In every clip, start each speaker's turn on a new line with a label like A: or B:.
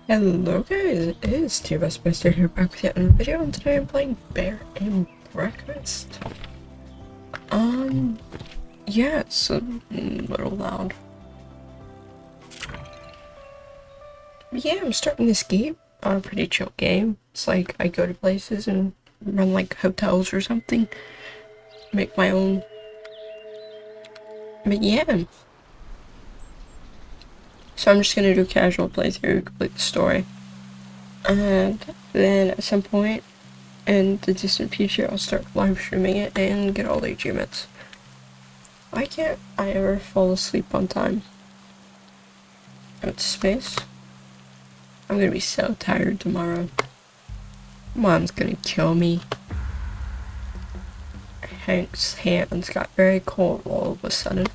A: Hello guys, it is Bearstar here back with yet another video, and today I'm playing Bear and Breakfast. Yeah, it's a little loud. But yeah, I'm starting this game, a pretty chill game. It's like I go to places and run like hotels or something, make my own. But yeah, so I'm just gonna do casual playthrough, complete the story. And then at some point in the distant future, I'll start live streaming it and get all the achievements. Why can't I ever fall asleep on time? Out space? I'm gonna be so tired tomorrow. Mom's gonna kill me. Hank's hands got very cold all of a sudden.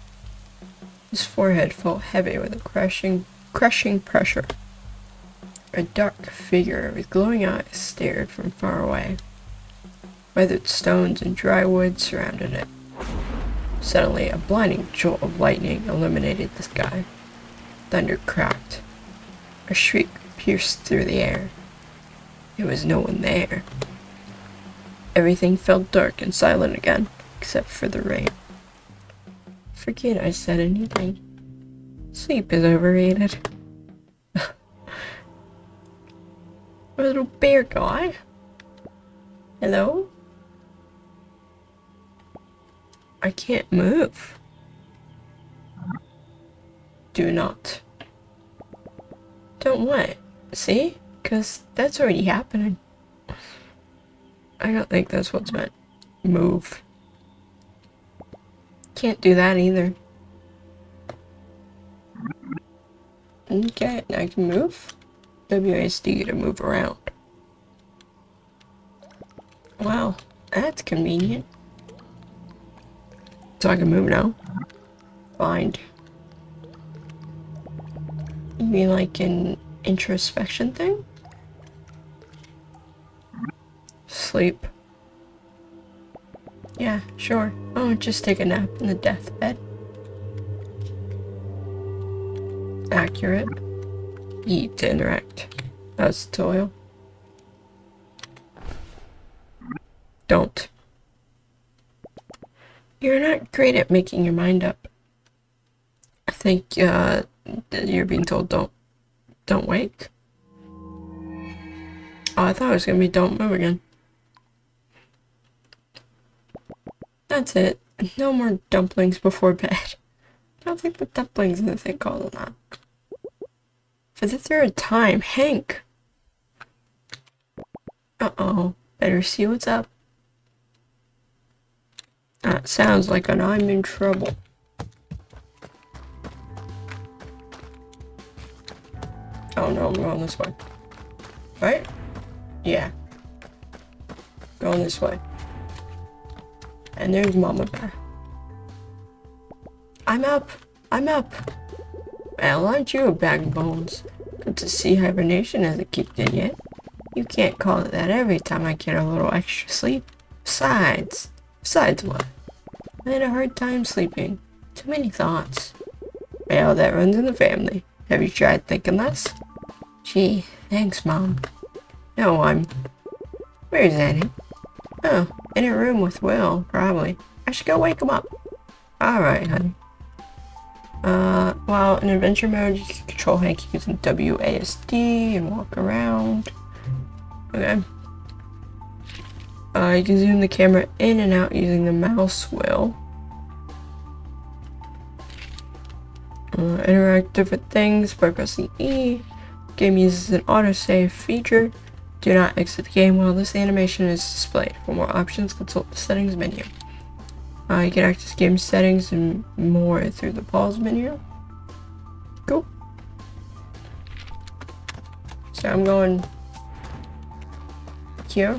A: His forehead felt heavy with a crushing pressure. A dark figure with glowing eyes stared from far away. Weathered stones and dry wood surrounded it. Suddenly, a blinding jolt of lightning illuminated the sky. Thunder cracked. A shriek pierced through the air. There was no one there. Everything felt dark and silent again, except for the rain. Forget I said anything. Sleep is overrated. A little bear guy? Hello? I can't move. Do not. Don't what? See? 'Cause that's already happening. I don't think that's what's meant. Move. Can't do that either. Okay, now I can move. WASD to move around. Wow, that's convenient. So I can move now. Find. You mean like an introspection thing? Sleep. Yeah, sure. Oh, just take a nap in the deathbed. Accurate. Eat to interact. That's toil. Don't. You're not great at making your mind up. I think, you're being told don't wake. Oh, I thought it was gonna be don't move again. That's it. No more dumplings before bed. I don't think the dumplings is a thing called that. For the third time, Hank! Uh-oh. Better see what's up. That sounds like I'm in trouble. Oh no, I'm going this way. Right? Yeah. Going this way. And there's Mama Bear. I'm up! I'm up! Well, aren't you a bag of bones? Good to see hibernation hasn't kicked in yet. You can't call it that every time I get a little extra sleep. Besides what? I had a hard time sleeping. Too many thoughts. Well, that runs in the family. Have you tried thinking less? Gee, thanks, Mom. No, Where's Annie? Oh, in her room with Will, probably. I should go wake him up. Alright, honey. Well, in adventure mode, you can control Hank using WASD and walk around. Okay. You can zoom the camera in and out using the mouse wheel. Interact different things by pressing E. Game uses an autosave feature. Do not exit the game while this animation is displayed. For more options, consult the settings menu. You can access game settings and more through the pause menu. Cool. So I'm going here.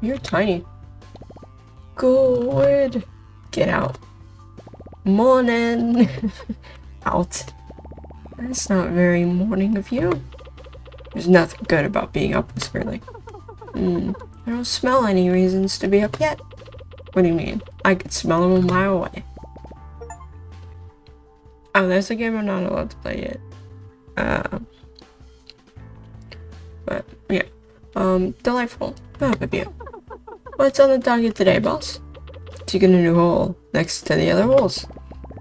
A: You're tiny. Good. Get out. Morning. Out. That's not very morning of you. There's nothing good about being up this early. I don't smell any reasons to be up yet. What do you mean? I could smell them a mile away. Oh, that's a game I'm not allowed to play yet. But yeah. Delightful. Oh, baby. What's on the docket today, boss? Digging a new hole next to the other holes.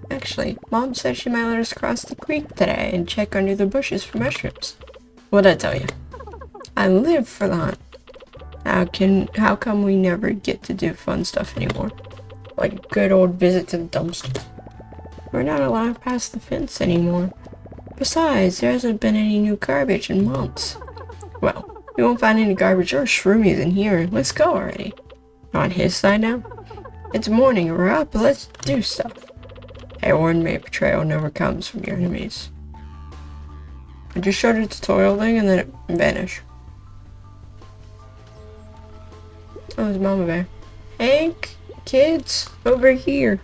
A: Actually, Mom said she might let us cross the creek today and check under the bushes for mushrooms. What'd I tell you? I live for the hunt. How come we never get to do fun stuff anymore? Like a good old visit to the dumpster. We're not allowed past the fence anymore. Besides, there hasn't been any new garbage in months. Well, we won't find any garbage or shroomies in here. Let's go already. On his side now? It's morning, we're up, let's do stuff. I warned me, betrayal never comes from your enemies. I just showed a tutorial thing and then it vanished. Oh, it's Mama Bear. Hey, kids, over here.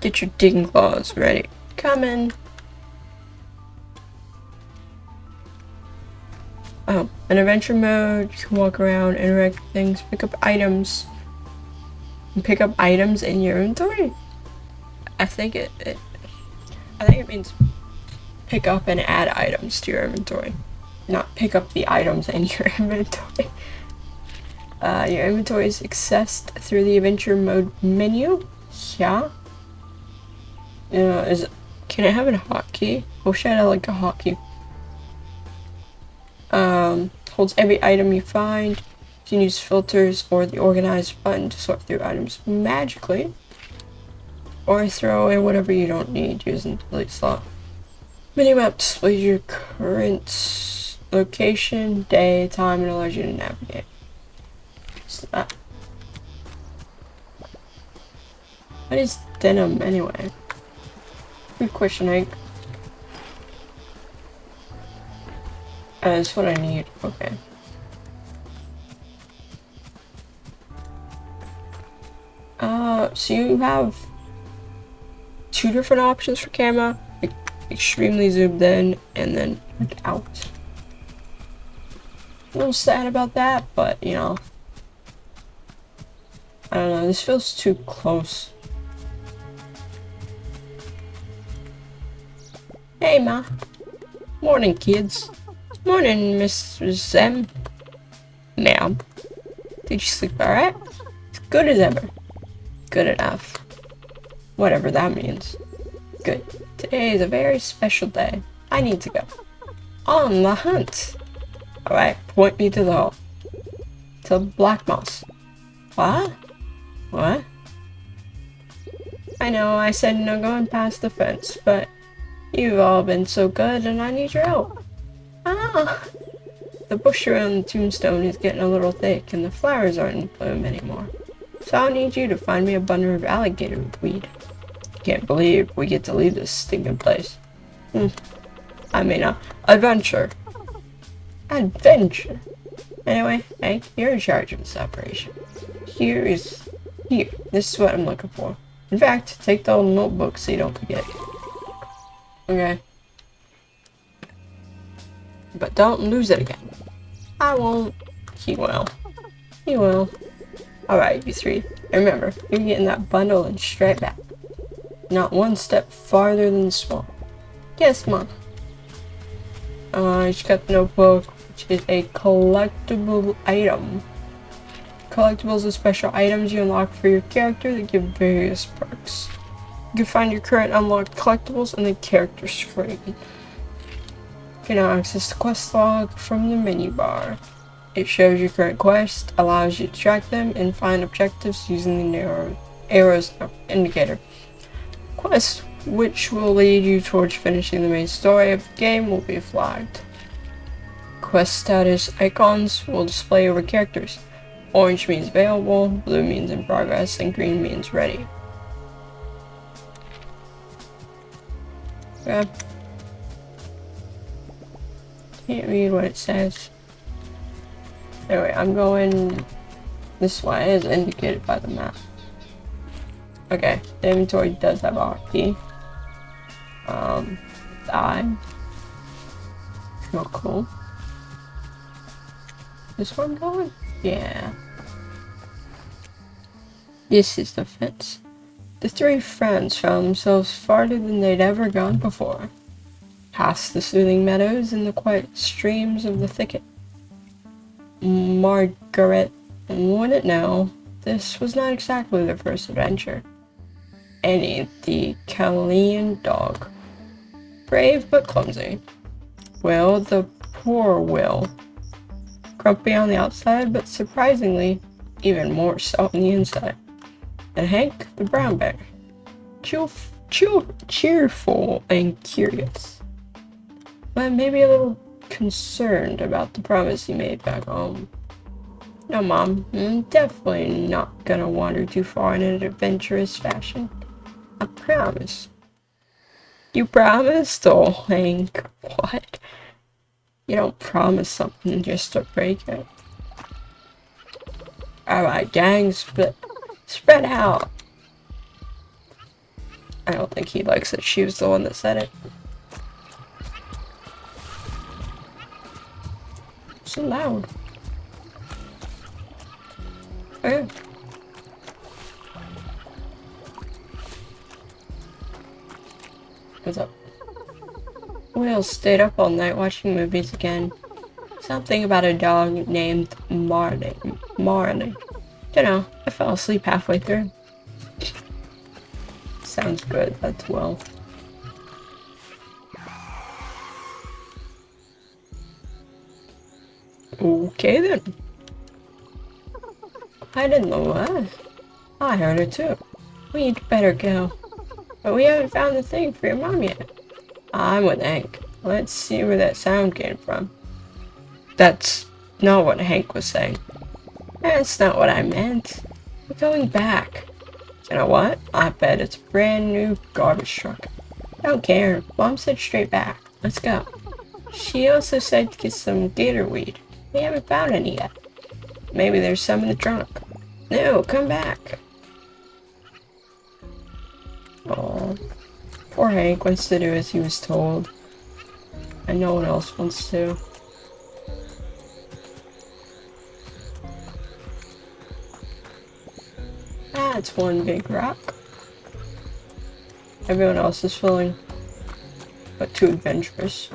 A: Get your digging claws ready. Coming. Oh, in adventure mode, you can walk around, interact with things, pick up items. And pick up items in your inventory? I think it means pick up and add items to your inventory. Not pick up the items in your inventory. Your inventory is accessed through the adventure mode menu. Yeah. Can I have a hotkey? Wish I had like a hotkey. Holds every item you find. You can use filters or the organize button to sort through items magically. Or throw away whatever you don't need using the delete slot. Minimap displays your current location, day, time, and allows you to navigate. So that. What is denim anyway? Good question, Hank. That's what I need. Okay. So you have two different options for camera, like extremely zoomed in and then like out. A little sad about that, but you know, I don't know, this feels too close. Hey Ma. Morning kids. Morning Mrs. M. Ma'am. Did you sleep alright? As good as ever. Good enough. Whatever that means. Good. Today is a very special day. I need to go. On the hunt. Alright, point me to the hole. To Black Moss. What? What? I know I said no going past the fence, but you've all been so good and I need your help. Ah! The bush around the tombstone is getting a little thick and the flowers aren't in bloom anymore. So I'll need you to find me a bundle of alligator weed. Can't believe we get to leave this stinking place. I mean, adventure. Adventure. Anyway, Hank, you're in charge of this operation. Here, this is what I'm looking for. In fact, take the old notebook so you don't forget. Okay. But don't lose it again. I won't. He will. He will. Alright, you three. And remember, you're getting that bundle and straight back. Not one step farther than the swamp. Yes, Mom. She's got the notebook, which is a collectible item. Collectibles are special items you unlock for your character that give various perks. You can find your current unlocked collectibles in the character screen. You can now access the quest log from the menu bar. It shows your current quest, allows you to track them, and find objectives using the arrows indicator. Quests which will lead you towards finishing the main story of the game will be flagged. Quest status icons will display over characters. Orange means available, blue means in progress, and green means ready. Okay. Can't read what it says. Anyway, I'm going this way as indicated by the map. Okay, the inventory does have a hotkey. Die. Real cool. This one going? Yeah. This is the fence. The three friends found themselves farther than they'd ever gone before. past the soothing meadows and the quiet streams of the thicket. Margaret wouldn't know. This was not exactly their first adventure. Annie, the Calian dog. Brave but clumsy. Will, the poor Will. Grumpy on the outside, but surprisingly, even more so on the inside. And Hank, the brown bear. Cheerful and curious. But maybe a little concerned about the promise he made back home. No, Mom, I'm definitely not gonna wander too far in an adventurous fashion. I promise. You promised? Oh, Hank, what? You don't promise something just to break it. Alright, gang, spread out. I don't think he likes it. She was the one that said it. So loud. Okay. What's up? Will stayed up all night watching movies again. Something about a dog named Marnie. Dunno, I fell asleep halfway through. Sounds good, that's Will. Okay then. I didn't know that. I heard it too. We'd better go. But we haven't found the thing for your mom yet. I'm with Hank. Let's see where that sound came from. That's not what Hank was saying. That's not what I meant. We're going back. You know what? I bet it's a brand new garbage truck. I don't care. Mom said straight back. Let's go. She also said to get some gator weed. We haven't found any yet. Maybe there's some in the trunk. No, come back. Oh, poor Hank wants to do as he was told. And no one else wants to. That's one big rock. Everyone else is feeling but too adventurous.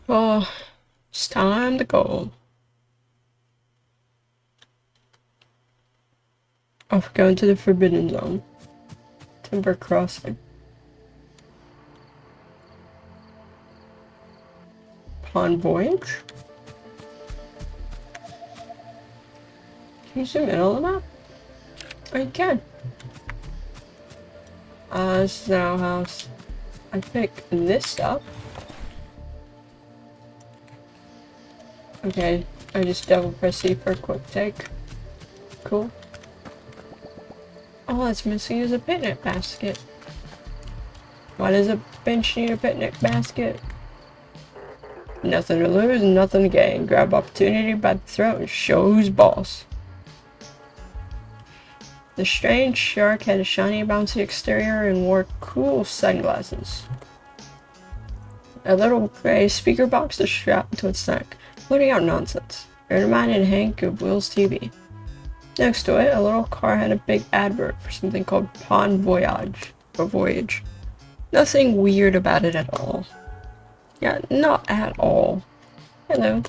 A: Oh, it's time to go. Off going to the Forbidden Zone. Timber Crossing. Pond Voyage? Can you zoom in on the map? Oh, you can. This is our house. I pick this up. Okay, I just double press C for a quick take. Cool. All that's missing is a picnic basket. Why does a bench need a picnic basket? Nothing to lose, nothing to gain. Grab opportunity by the throat and show who's boss. The strange shark had a shiny, bouncy exterior and wore cool sunglasses. A little gray speaker box is strapped to its neck, blurting out nonsense. It reminded Hank of Will's TV. Next to it, a little car had a big advert for something called Pond Voyage, or Voyage. Nothing weird about it at all. Yeah, not at all. Hello.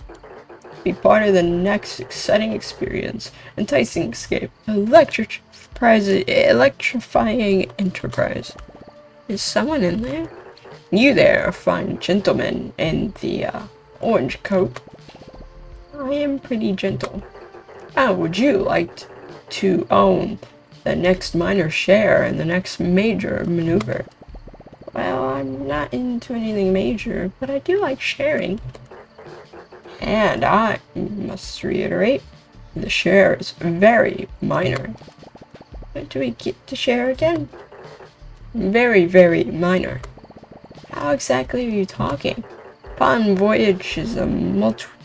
A: Be part of the next exciting experience, enticing escape, electrifying enterprise. Is someone in there? You there, fine gentleman in the orange coat. I am pretty gentle. How would you like to own the next minor share in the next major maneuver? Well, I'm not into anything major, but I do like sharing. And I must reiterate, the share is very minor. What do we get to share again? Very, very minor. How exactly are you talking? Pond Voyage is a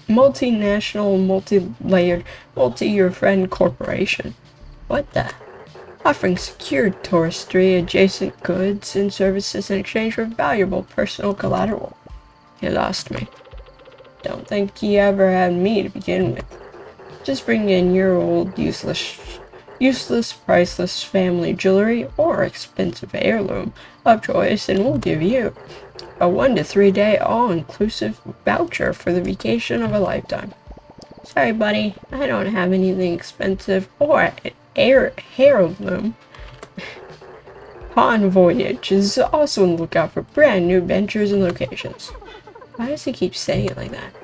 A: multinational, multi-layered, multi-year friend corporation. What the? Offering secured touristry, adjacent goods and services in exchange for valuable personal collateral. You lost me. Don't think you ever had me to begin with. Just bring in your old useless useless, priceless family jewelry, or expensive heirloom of choice, and we'll give you a 1 to 3 day all-inclusive voucher for the vacation of a lifetime. Sorry, buddy, I don't have anything expensive or an heirloom. Pawn Voyage is also on the lookout for brand new ventures and locations. Why does he keep saying it like that?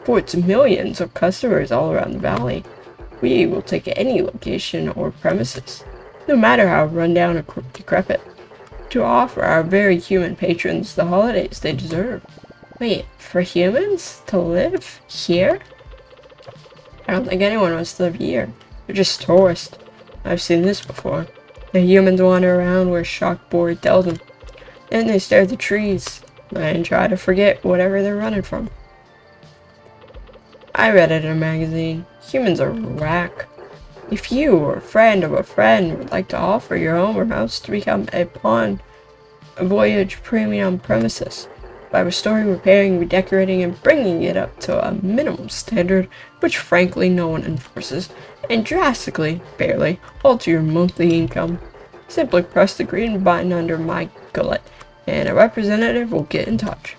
A: For its millions of customers all around the valley, we will take any location or premises, no matter how rundown or decrepit, to offer our very human patrons the holidays they deserve. Wait, for humans to live here? I don't think anyone wants to live here. They're just tourists. I've seen this before. The humans wander around where Shockboard tells them. Then they stare at the trees and try to forget whatever they're running from. I read it in a magazine. Humans are whack. If you or a friend of a friend would like to offer your home or house to become a Pawn Voyage premium premises, by restoring, repairing, redecorating, and bringing it up to a minimum standard, which frankly no one enforces, and drastically, barely, alter your monthly income. Simply press the green button under my gullet, and a representative will get in touch.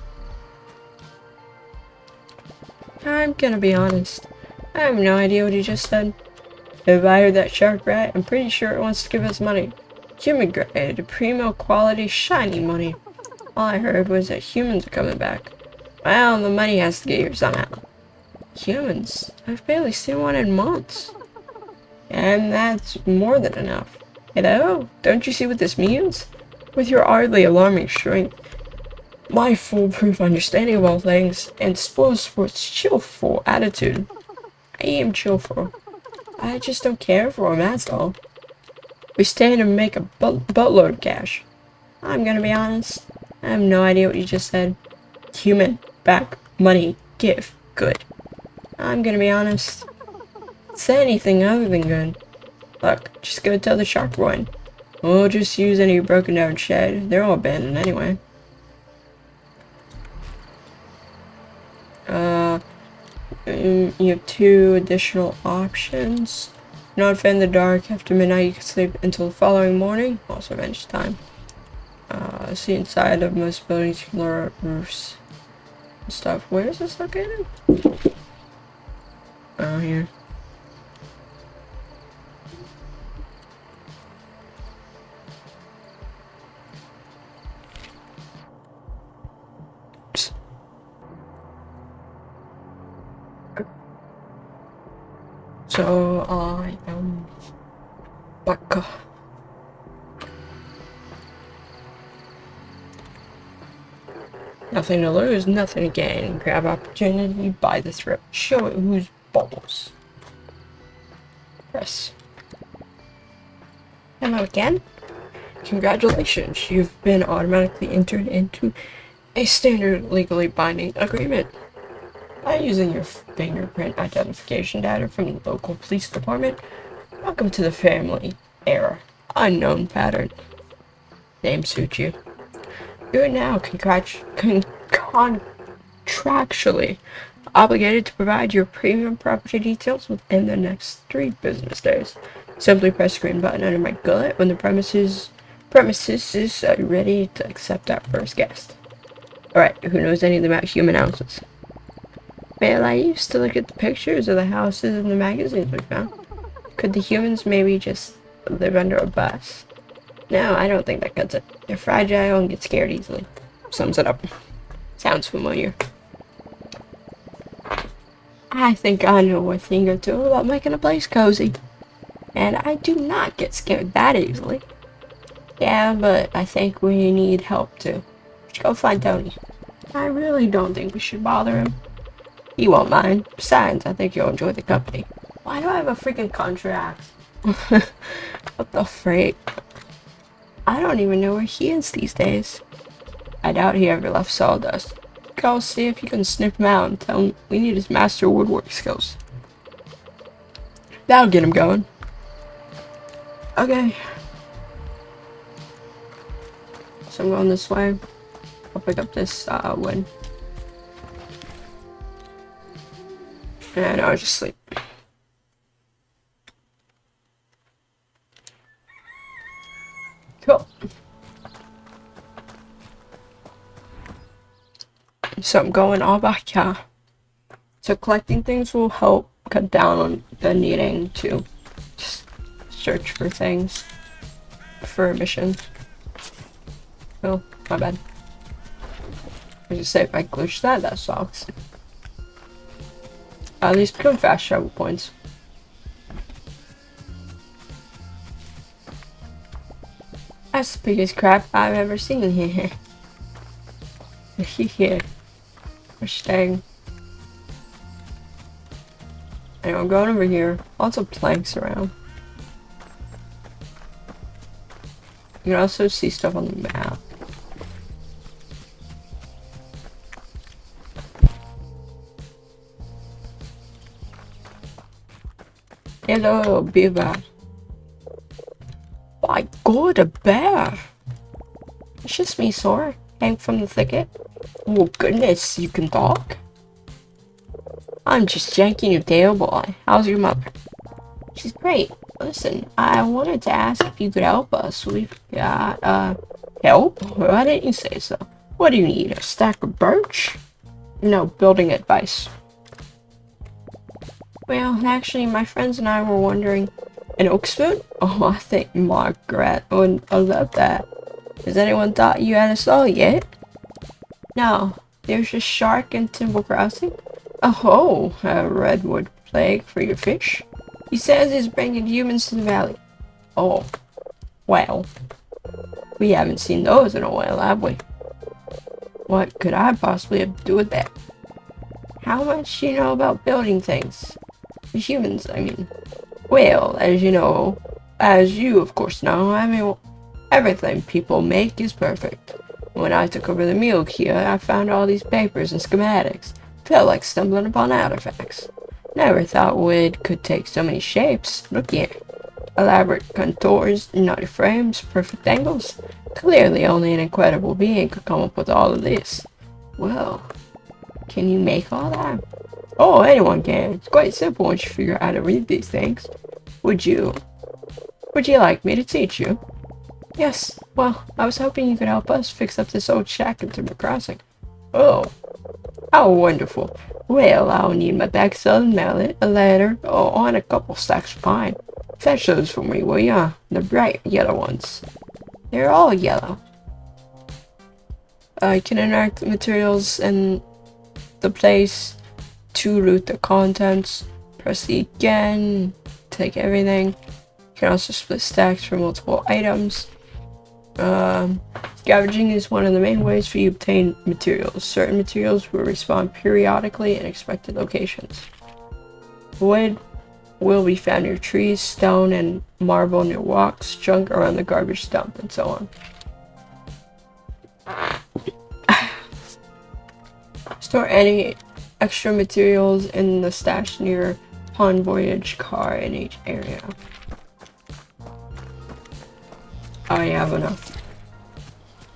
A: I'm gonna be honest, I have no idea what he just said. If I heard that shark rat, I'm pretty sure it wants to give us money. Human grade, primo quality, shiny money. All I heard was that humans are coming back. Well, the money has to get here somehow. Humans? I've barely seen one in months. And that's more than enough. Hello? Don't you see what this means? With your oddly alarming strength, my foolproof understanding of all things, and sports chillful attitude. I am chillful. I just don't care for him, that's all. We stand and make a boatload of cash. I'm gonna be honest. I have no idea what you just said. Human, back, money, give, good. I'm gonna be honest. Say anything other than good. Look, just go tell the shark one. We'll just use any broken down shed. They're all abandoned anyway. You have 2 additional options. Not fan in the dark. After midnight, you can sleep until the following morning. Also, bench time. See inside of most buildings, you can lower roofs and stuff. Where is this located? Oh, here. Oops. So, I am back. Nothing to lose, nothing to gain. Grab opportunity, buy the thrift. Show it who's balls. Press. Hello again. Congratulations, you've been automatically entered into a standard legally binding agreement. By using your fingerprint identification data from the local police department, welcome to the family era. Unknown pattern. Name suits you. You are now contractually obligated to provide your premium property details within the next 3 business days. Simply press the green button under my gullet when the premises is ready to accept our first guest. Alright, who knows anything about human houses? Well, I used to look at the pictures of the houses in the magazines we found. Could the humans maybe just live under a bus? No, I don't think that cuts it. They're fragile and get scared easily. Sums it up. Sounds familiar. I think I know a thing or two about making a place cozy. And I do not get scared that easily. Yeah, but I think we need help too. We should go find Tony. I really don't think we should bother him. He won't mind. Besides, I think you'll enjoy the company. Why do I have a freaking contract? What the freak? I don't even know where he is these days. I doubt he ever left Sawdust. Go see if you can sniff him out and tell him we need his master woodwork skills. That'll get him going. Okay. So I'm going this way. I'll pick up this wood. And I'll just sleep. Cool. So I'm going all back here. So collecting things will help cut down on the needing to search for things for a mission. Oh, my bad. I just say if I glitch that, that sucks. At least become fast travel points. That's the biggest crap I've ever seen here. Here. We're staying. Anyway, I'm going over here. Lots of planks around. You can also see stuff on the map. Hello, beaver. My god, a bear! It's just me, Sora. Hang from the thicket. Oh goodness, you can talk? I'm just janking your tail, boy. How's your mother? She's great. Listen, I wanted to ask if you could help us. We've got, help? Why didn't you say so? What do you need, a stack of birch? No, building advice. Well, actually, my friends and I were wondering, an oak spoon? Oh, I think Margaret would love that. Has anyone thought you had a saw yet? No, there's a shark in Timber Crossing. Oh, a redwood plague for your fish? He says he's bringing humans to the valley. Oh, well, we haven't seen those in a while, have we? What could I possibly have to do with that? How much do you know about building things? The humans, I mean. Well, as you of course know, I mean, everything people make is perfect. When I took over the milk here, I found all these papers and schematics. Felt like stumbling upon artifacts. Never thought wood could take so many shapes. Look here. Elaborate contours, knotty frames, perfect angles. Clearly only an incredible being could come up with all of this. Well, can you make all that? Oh, anyone can. It's quite simple once you figure out how to read these things. Would you like me to teach you? Yes, well, I was hoping you could help us fix up this old shack in Timber Crossing. Oh, how wonderful. Well, I'll need my backsaw and mallet, a ladder, and a couple stacks of pine. Fetch those for me, will ya? The bright yellow ones. They're all yellow. I can interact with materials and the place to loot the contents. Press E again, take everything. You can also split stacks for multiple items. Scavenging is one of the main ways for you to obtain materials. Certain materials will respawn periodically in expected locations. Wood will be found near trees, stone and marble near walks, junk around the garbage dump, and so on. Store any extra materials in the stash near Pond Voyage car in each area. I have enough.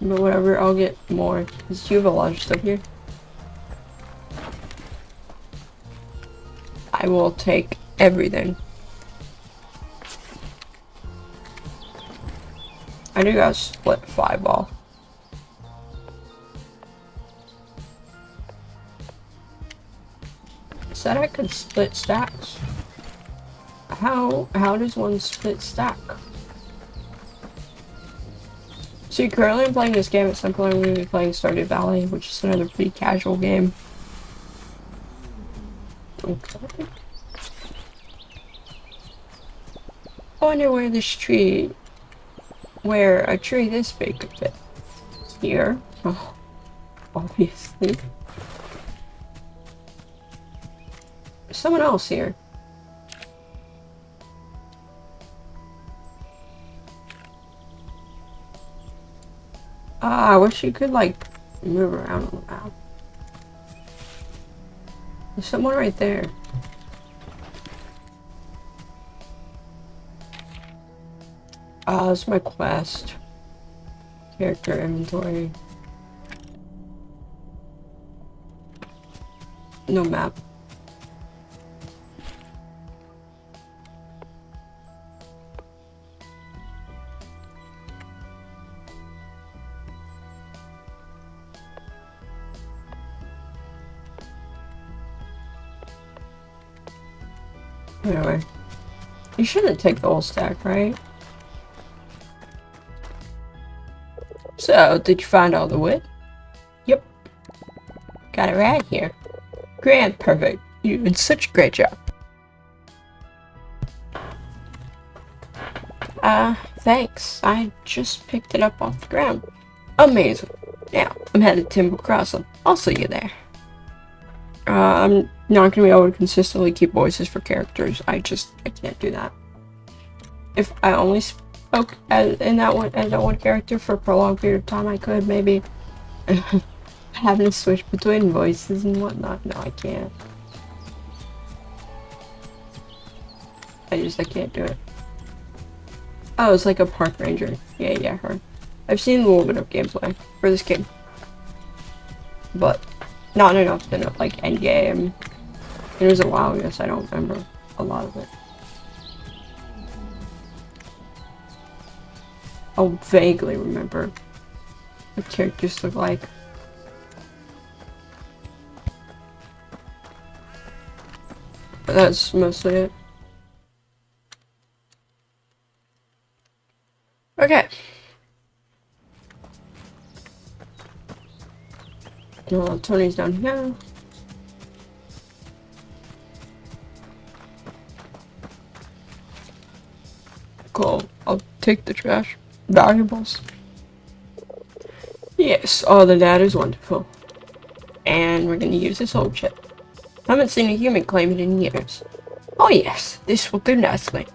A: But whatever, I'll get more. Because you have a lot of stuff here. I will take everything. I do gotta split 5 off. Said I could split stacks. How does one split stack? So currently I'm playing this game. At some point I'm going to be playing Stardew Valley, which is another pretty casual game. Okay. I wonder where a tree this big could fit. Here. Oh, obviously. There's someone else here. I wish you could, like, move around on the map. There's someone right there. That's my quest. Character inventory. No map. Anyway, you shouldn't take the whole stack, right? So, did you find all the wood? Yep. Got it right here. Grand, perfect. You did such a great job. Thanks. I just picked it up off the ground. Amazing. Now, I'm headed to Timber Crossing. I'll see you there. I'm not gonna be able to consistently keep voices for characters. I can't do that. If I only spoke as that one character for a prolonged period of time, I could maybe having to switch between voices and whatnot. No, I can't. I can't do it. Oh, it's like a park ranger. Yeah, her. I've seen a little bit of gameplay for this game, but not enough to know, like, end game. It was a while ago, so I don't remember a lot of it. I'll vaguely remember what characters look like. But that's mostly it. Okay. Well, Tony's down here. Cool. I'll take the trash. Valuables. Yes, all the data's wonderful. And we're gonna use this old chip. Haven't seen a human claim it in years. Oh yes, this will do nicely.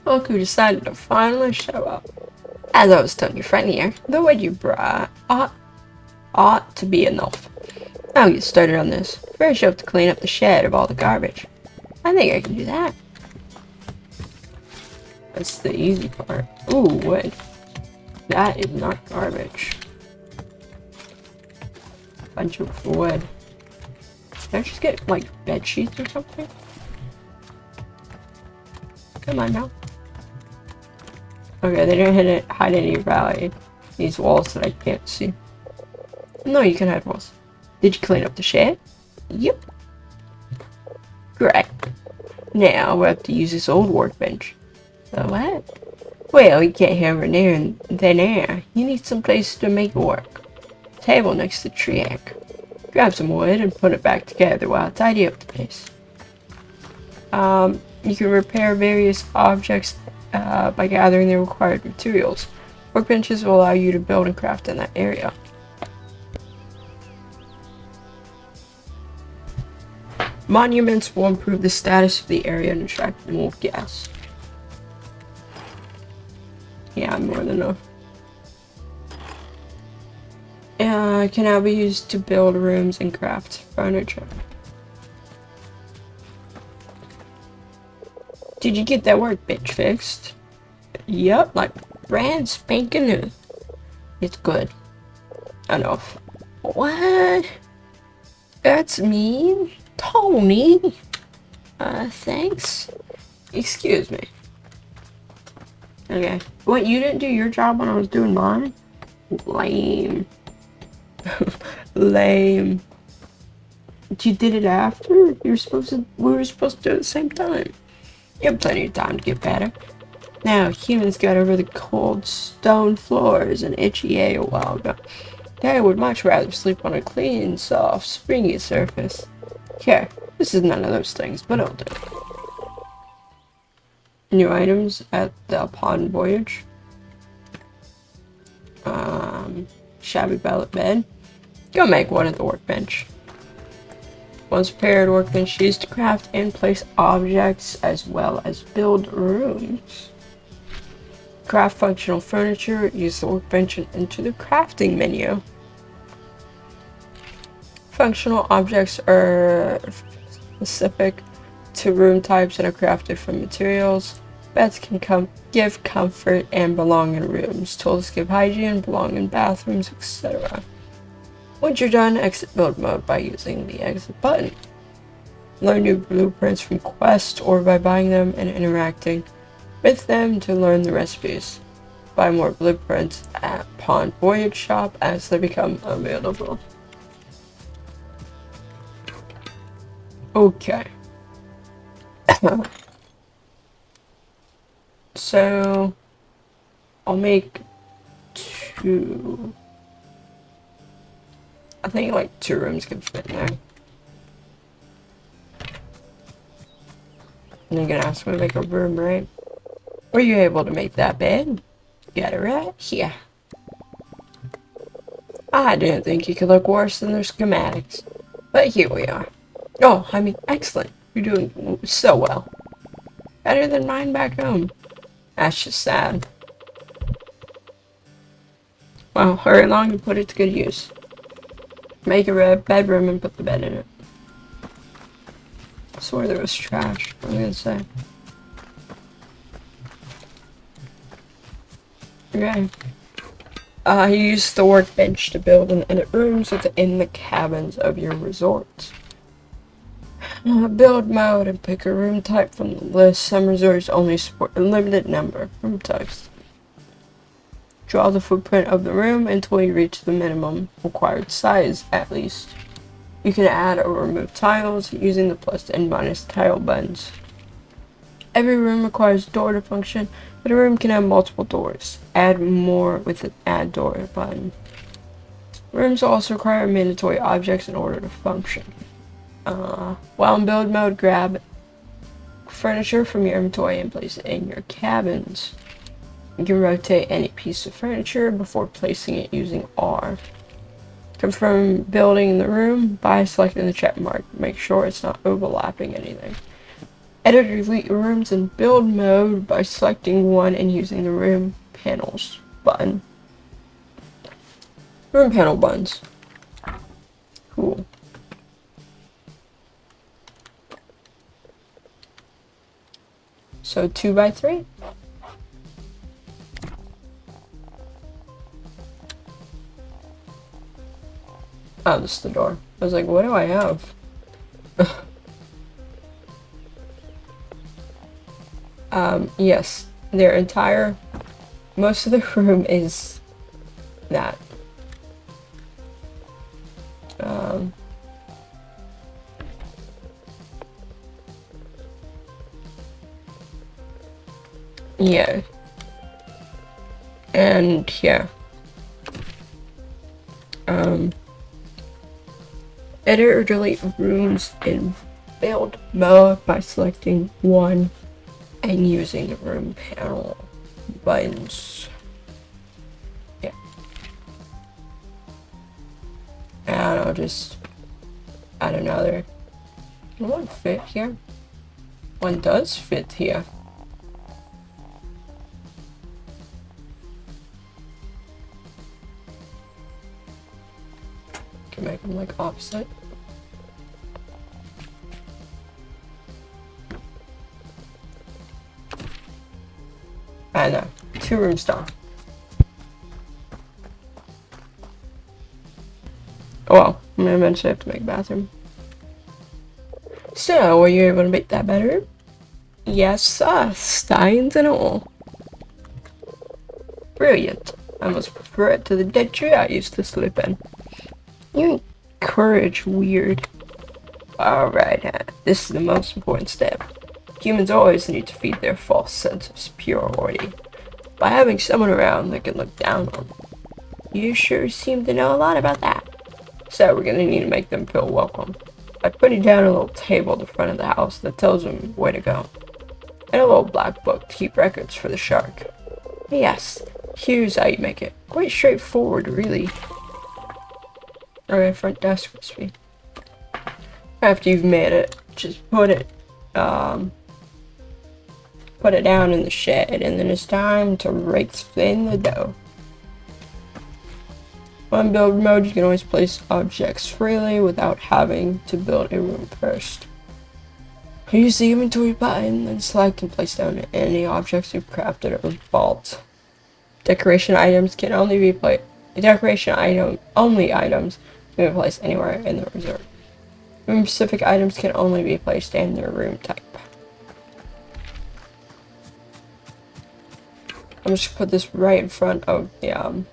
A: Look who decided to finally show up. As I was telling your friend here, the wood you brought ought to be enough. I'll get started on this. First, you have to clean up the shed of all the garbage. I think I can do that. That's the easy part. Ooh, wood. That is not garbage. Bunch of wood. Can I just get, like, bed sheets or something? Come on now. Okay, they didn't hide any value. These walls that I can't see. No, you can hide walls. Did you clean up the shed? Yep. Great. Now we have to use this old workbench. The what? Well, you can't hammer near in thin air. You need some place to make it work. Table next to the tree egg. Grab some wood and put it back together while I tidy up the place. You can repair various objects by gathering the required materials. Workbenches will allow you to build and craft in that area. Monuments will improve the status of the area and attract more guests. Yeah, more than enough. Can now be used to build rooms and craft furniture. Did you get that workbench fixed? Yep, like brand spanking new. It's good. Enough. What? That's mean? Tony? Thanks? Excuse me. Okay. What, you didn't do your job when I was doing mine? Lame. Lame. You did it after? We were supposed to do it at the same time. You have plenty of time to get better. Now, humans got over the cold stone floors and itchy air a while ago. They would much rather sleep on a clean, soft, springy surface. Here, this is none of those things, but it'll do. New items at the pond voyage. Shabby pallet bed. Go make one at the workbench. Once prepared, workbench used to craft and place objects as well as build rooms. Craft functional furniture. Use the workbench and enter the crafting menu. Functional objects are specific to room types and are crafted from materials. Beds can give comfort and belong in rooms. Tools give hygiene, belong in bathrooms, etc. Once you're done, exit build mode by using the exit button. Learn new blueprints from quests or by buying them and interacting with them to learn the recipes. Buy more blueprints at Pond Voyage Shop as they become available. Okay. So I'll make 2. I think like 2 rooms can fit in there. And you're gonna ask me to make a room, right? Were you able to make that bed? Got it right here. I didn't think you could look worse than their schematics. But here we are. Oh, I mean, excellent. You're doing so well. Better than mine back home. That's just sad. Well, hurry along and put it to good use. Make a red bedroom and put the bed in it. I swear there was trash. What am I gonna say? Okay. Use the workbench to build and edit rooms within the cabins of your resort. Build mode and pick a room type from the list. Some resorts only support a limited number of room types. Draw the footprint of the room until you reach the minimum required size, at least. You can add or remove tiles using the plus and minus tile buttons. Every room requires a door to function, but a room can have multiple doors. Add more with the add door button. Rooms also require mandatory objects in order to function. While in build mode, grab furniture from your inventory and place it in your cabins. You can rotate any piece of furniture before placing it using R. Confirm building the room by selecting the check mark. Make sure it's not overlapping anything. Edit or delete your rooms in build mode by selecting one and using the room panels button. Room panel buttons. Cool. So 2x3. Oh, this is the door. I was like, what do I have? Yes. Their entire... Most of the room is that. Yeah. And, yeah. Edit or delete rooms in build mode by selecting one and using the room panel buttons. Yeah. And I'll just add another. One fit here. One does fit here. Can make them like opposite. I know. 2 rooms down. Oh well, I'm gonna eventually have to make a bathroom. So, were you able to make that better? Yes, sir. Steins and all. Brilliant. I must prefer it to the dead tree I used to sleep in. You encourage weird. Alright, this is the most important step. Humans always need to feed their false sense of superiority by having someone around that can look down on them. You sure seem to know a lot about that. So we're gonna need to make them feel welcome by putting down a little table at the front of the house that tells them where to go, and a little black book to keep records for the shark. Yes, here's how you make it. Quite straightforward, really. Alright, front desk recipe. After you've made it, just put it down in the shed, and then it's time to rake in the dough. On build mode, you can always place objects freely without having to build a room first. Use the inventory button and select and place down any objects you've crafted or vault. Decoration items can only be placed. Only items can be placed anywhere in the resort. Room-specific items can only be placed in their room type. I'm just gonna put this right in front of the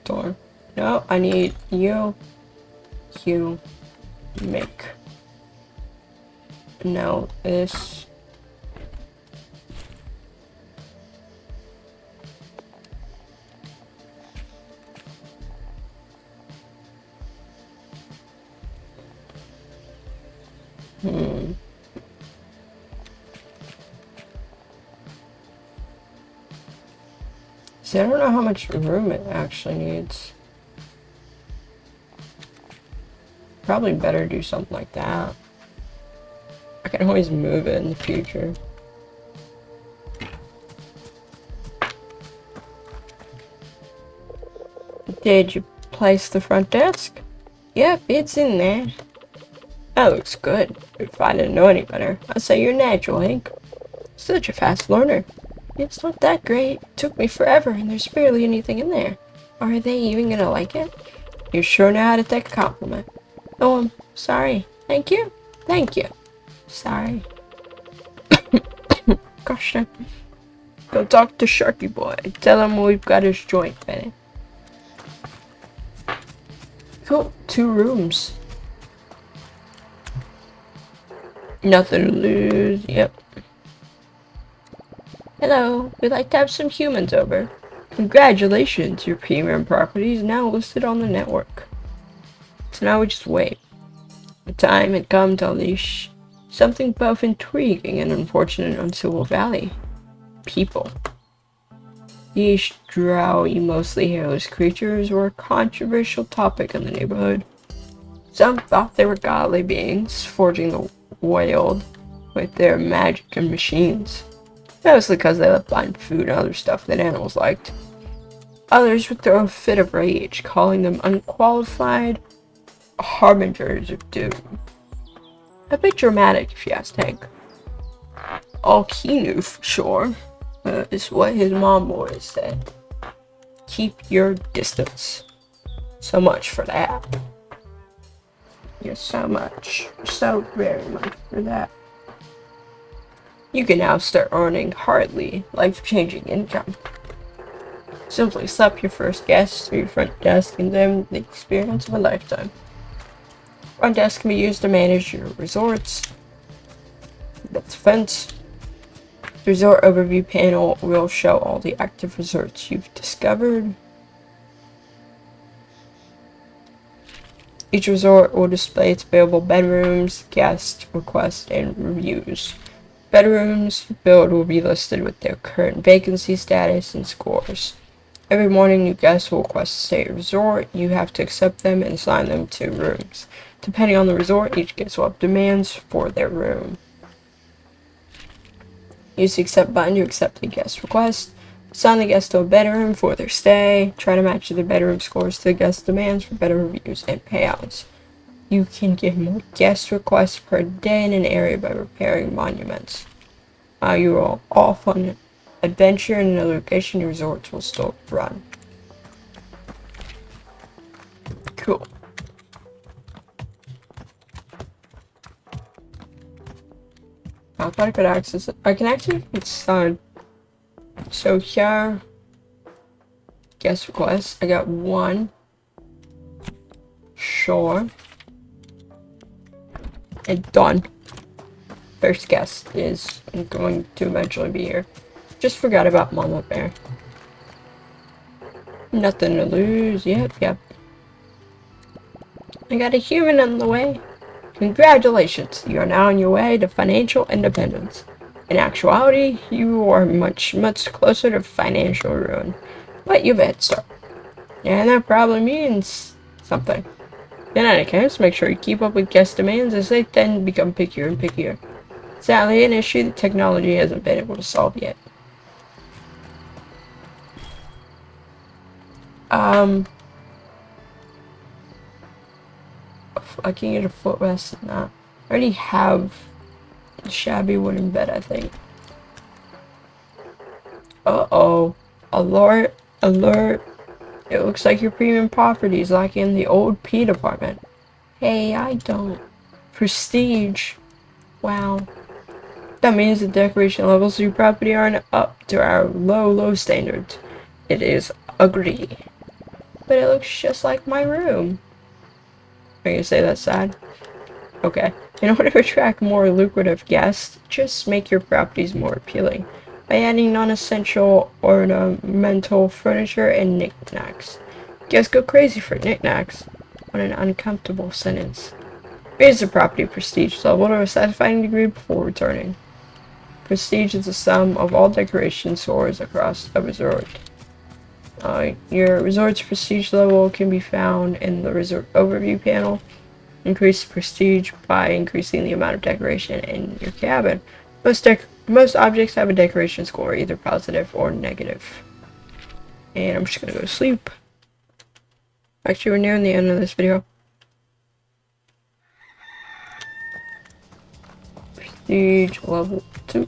A: door. No, I need you make. No, this. See, I don't know how much room it actually needs. Probably better do something like that. I can always move it in the future. Did you place the front desk? Yep, it's in there. That looks good. If I didn't know any better, I'd say you're natural, Hank. Such a fast learner. It's not that great. It took me forever, and there's barely anything in there. Are they even gonna like it? You sure know how to take a compliment. Oh, I'm sorry. Thank you. Thank you. Sorry. Gosh dang. Go talk to Sharky Boy. Tell him we've got his joint fitted. Cool. 2 rooms. Nothing to lose. Yep. Hello. We'd like to have some humans over. Congratulations. Your premium property is now listed on the network. So now we just wait. The time had come to unleash something both intriguing and unfortunate on Silver Valley. People. These drowy, mostly hairless creatures were a controversial topic in the neighborhood. Some thought they were godly beings, forging the wild with their magic and machines, mostly because they left behind food and other stuff that animals liked. Others would throw a fit of rage, calling them unqualified harbingers of doom. A bit dramatic, if you ask Hank. All he knew for sure is what his mom always said. Keep your distance. So much for that. Yes, so much. So very much for that. You can now start earning hardly life-changing income. Simply slap your first guest through your front desk and then the experience of a lifetime. Front desk can be used to manage your resorts. That's fence. The resort overview panel will show all the active resorts you've discovered. Each resort will display its available bedrooms, guest requests, and reviews. Bedrooms billed will be listed with their current vacancy status and scores. Every morning, new guests will request to stay at a resort. You have to accept them and assign them to rooms. Depending on the resort, each guest will have demands for their room. Use the accept button to accept the guest request. Assign the guest to a bedroom for their stay. Try to match their bedroom scores to the guest demands for better reviews and payouts. You can give more guest requests per day in an area by repairing monuments. You will all fun adventure in another location. Your resorts will still run. Cool. I thought I could access it. I can actually decide. So here, guest requests. I got 1. Sure. And done. First guest is going to eventually be here. Just forgot about Mama Bear. Nothing to lose. Yep. I got a human on the way. Congratulations, you are now on your way to financial independence. In actuality, you are much closer to financial ruin, but you've a head start. And that probably means something. In any case, make sure you keep up with guest demands as they tend to become pickier and pickier. Sadly, an issue that technology hasn't been able to solve yet. I can get a footrest in that. I already have a shabby wooden bed, I think. Uh-oh. Alert. It looks like your premium property is like in the old P department. Hey, I don't. Prestige. Wow. That means the decoration levels of your property aren't up to our low standards. It is ugly. But it looks just like my room. Are you gonna say that's sad? Okay. In order to attract more lucrative guests, just make your properties more appealing by adding non-essential ornamental furniture and knickknacks. Guests go crazy for knickknacks. What an uncomfortable sentence. Raise the property prestige level to a satisfying degree before returning. Prestige is the sum of all decoration scores across a resort. Your resort's prestige level can be found in the resort overview panel. Increase prestige by increasing the amount of decoration in your cabin. Most objects have a decoration score, either positive or negative. And I'm just gonna go to sleep. Actually, we're nearing the end of this video. Prestige level 2.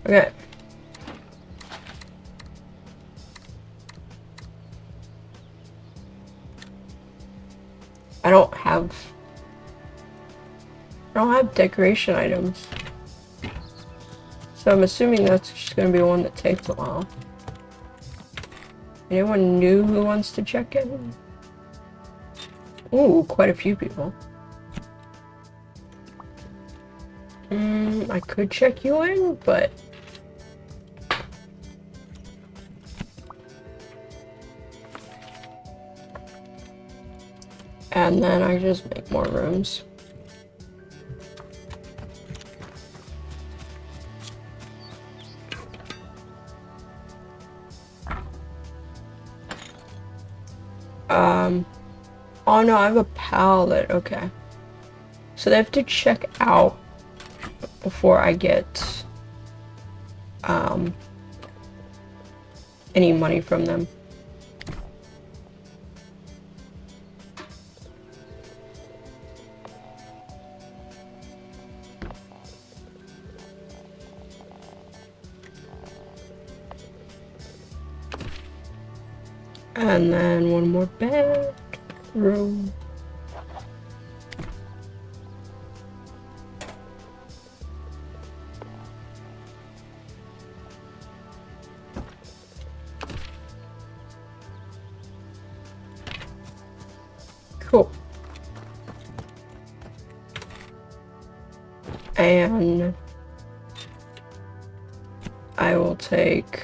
A: Okay. I don't have decoration items. So I'm assuming that's just gonna be one that takes a while. Anyone new who wants to check in? Ooh, quite a few people. I could check you in, but and then I just make more rooms. Oh no, I have a pallet, okay. So they have to check out before I get, any money from them. And then one more bedroom. Cool. And I will take...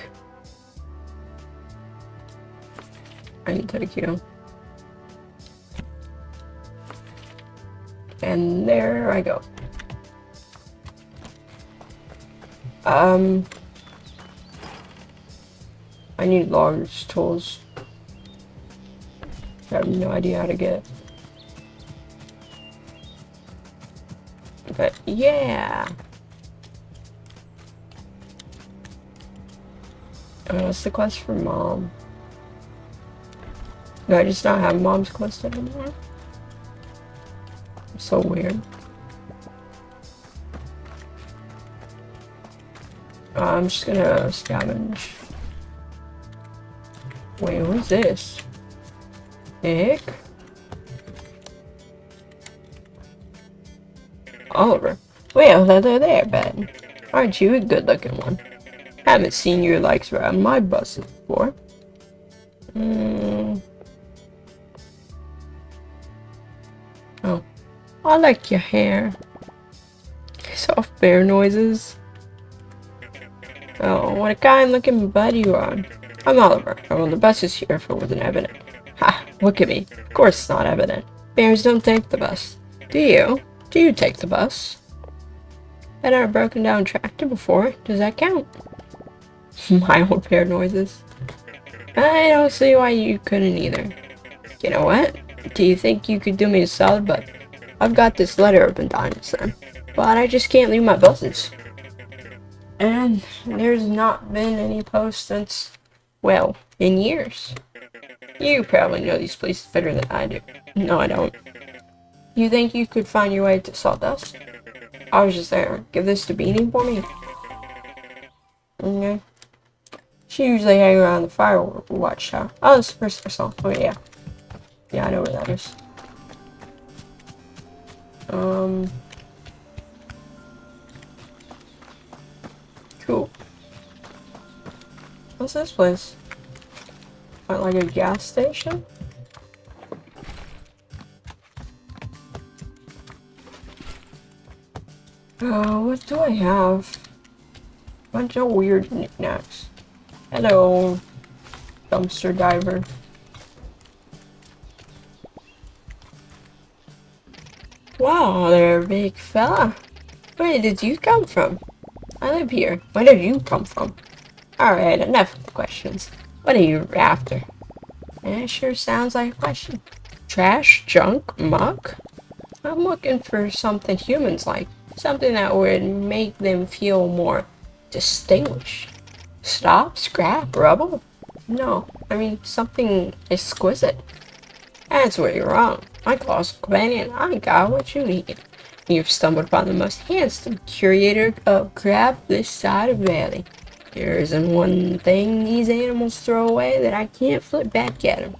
A: I can take you. And there I go. I need large tools. I have no idea how to get. But yeah. What's the quest for Mom? Do I just not have Mom's quest anymore? So weird. I'm just gonna scavenge. Wait, who's this? Nick? Oliver. Well, hello there, Ben. Aren't you a good-looking one? Haven't seen your likes around my buses before. Oh. I like your hair. Soft bear noises. Oh, what a kind-looking bud you are. I'm Oliver. Oh, the bus is here if it wasn't evident. Ha! Look at me. Of course it's not evident. Bears don't take the bus. Do you? Do you take the bus? Been on a broken down tractor before. Does that count? Mild bear noises. I don't see why you couldn't either. You know what? Do you think you could do me a solid, bud? I've got this letter I've been dying to send, but I just can't leave my buses. And there's not been any post since, well, in years. You probably know these places better than I do. No, I don't. You think you could find your way to Sawdust? I was just there. Give this to Beanie for me. Okay. She usually hangs around the fireworks tower. Oh, that's the first I saw. Oh, yeah. Yeah, I know where that is. Cool. What's this place? Like a gas station? What do I have? Bunch of weird knickknacks. Hello, dumpster diver. Wow, there, big fella. Where did you come from? I live here. Where did you come from? Alright, enough of the questions. What are you after? It sure sounds like a question. Trash, junk, muck? I'm looking for something humans like. Something that would make them feel more distinguished. Stop, scrap, rubble? No, I mean something exquisite. That's where you're wrong. My colossal companion, I got what you need. You've stumbled upon the most handsome curator of crab this side of the valley. There isn't one thing these animals throw away that I can't flip back at them.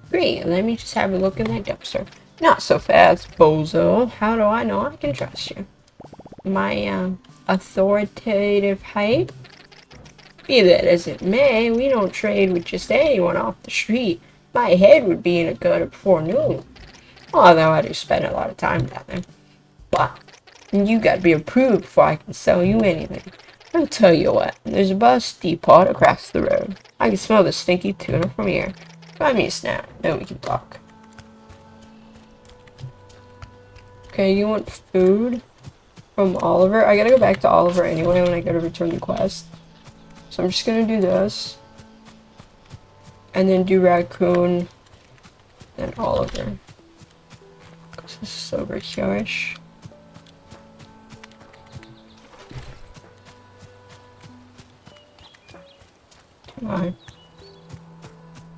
A: Great, let me just have a look in that dumpster. Not so fast, bozo. How do I know I can trust you? My, authoritative height? Be that as it may, we don't trade with just anyone off the street. My head would be in a gutter before noon. Although I do spend a lot of time down there. But you gotta be approved before I can sell you anything. I'll tell you what, there's a bus depot across the road. I can smell the stinky tuna from here. Buy me a snack, then we can talk. Okay, you want food from Oliver? I gotta go back to Oliver anyway when I go to return the quest. So I'm just gonna do this. And then do Raccoon. Then Oliver. Because this is over here-ish. Come on.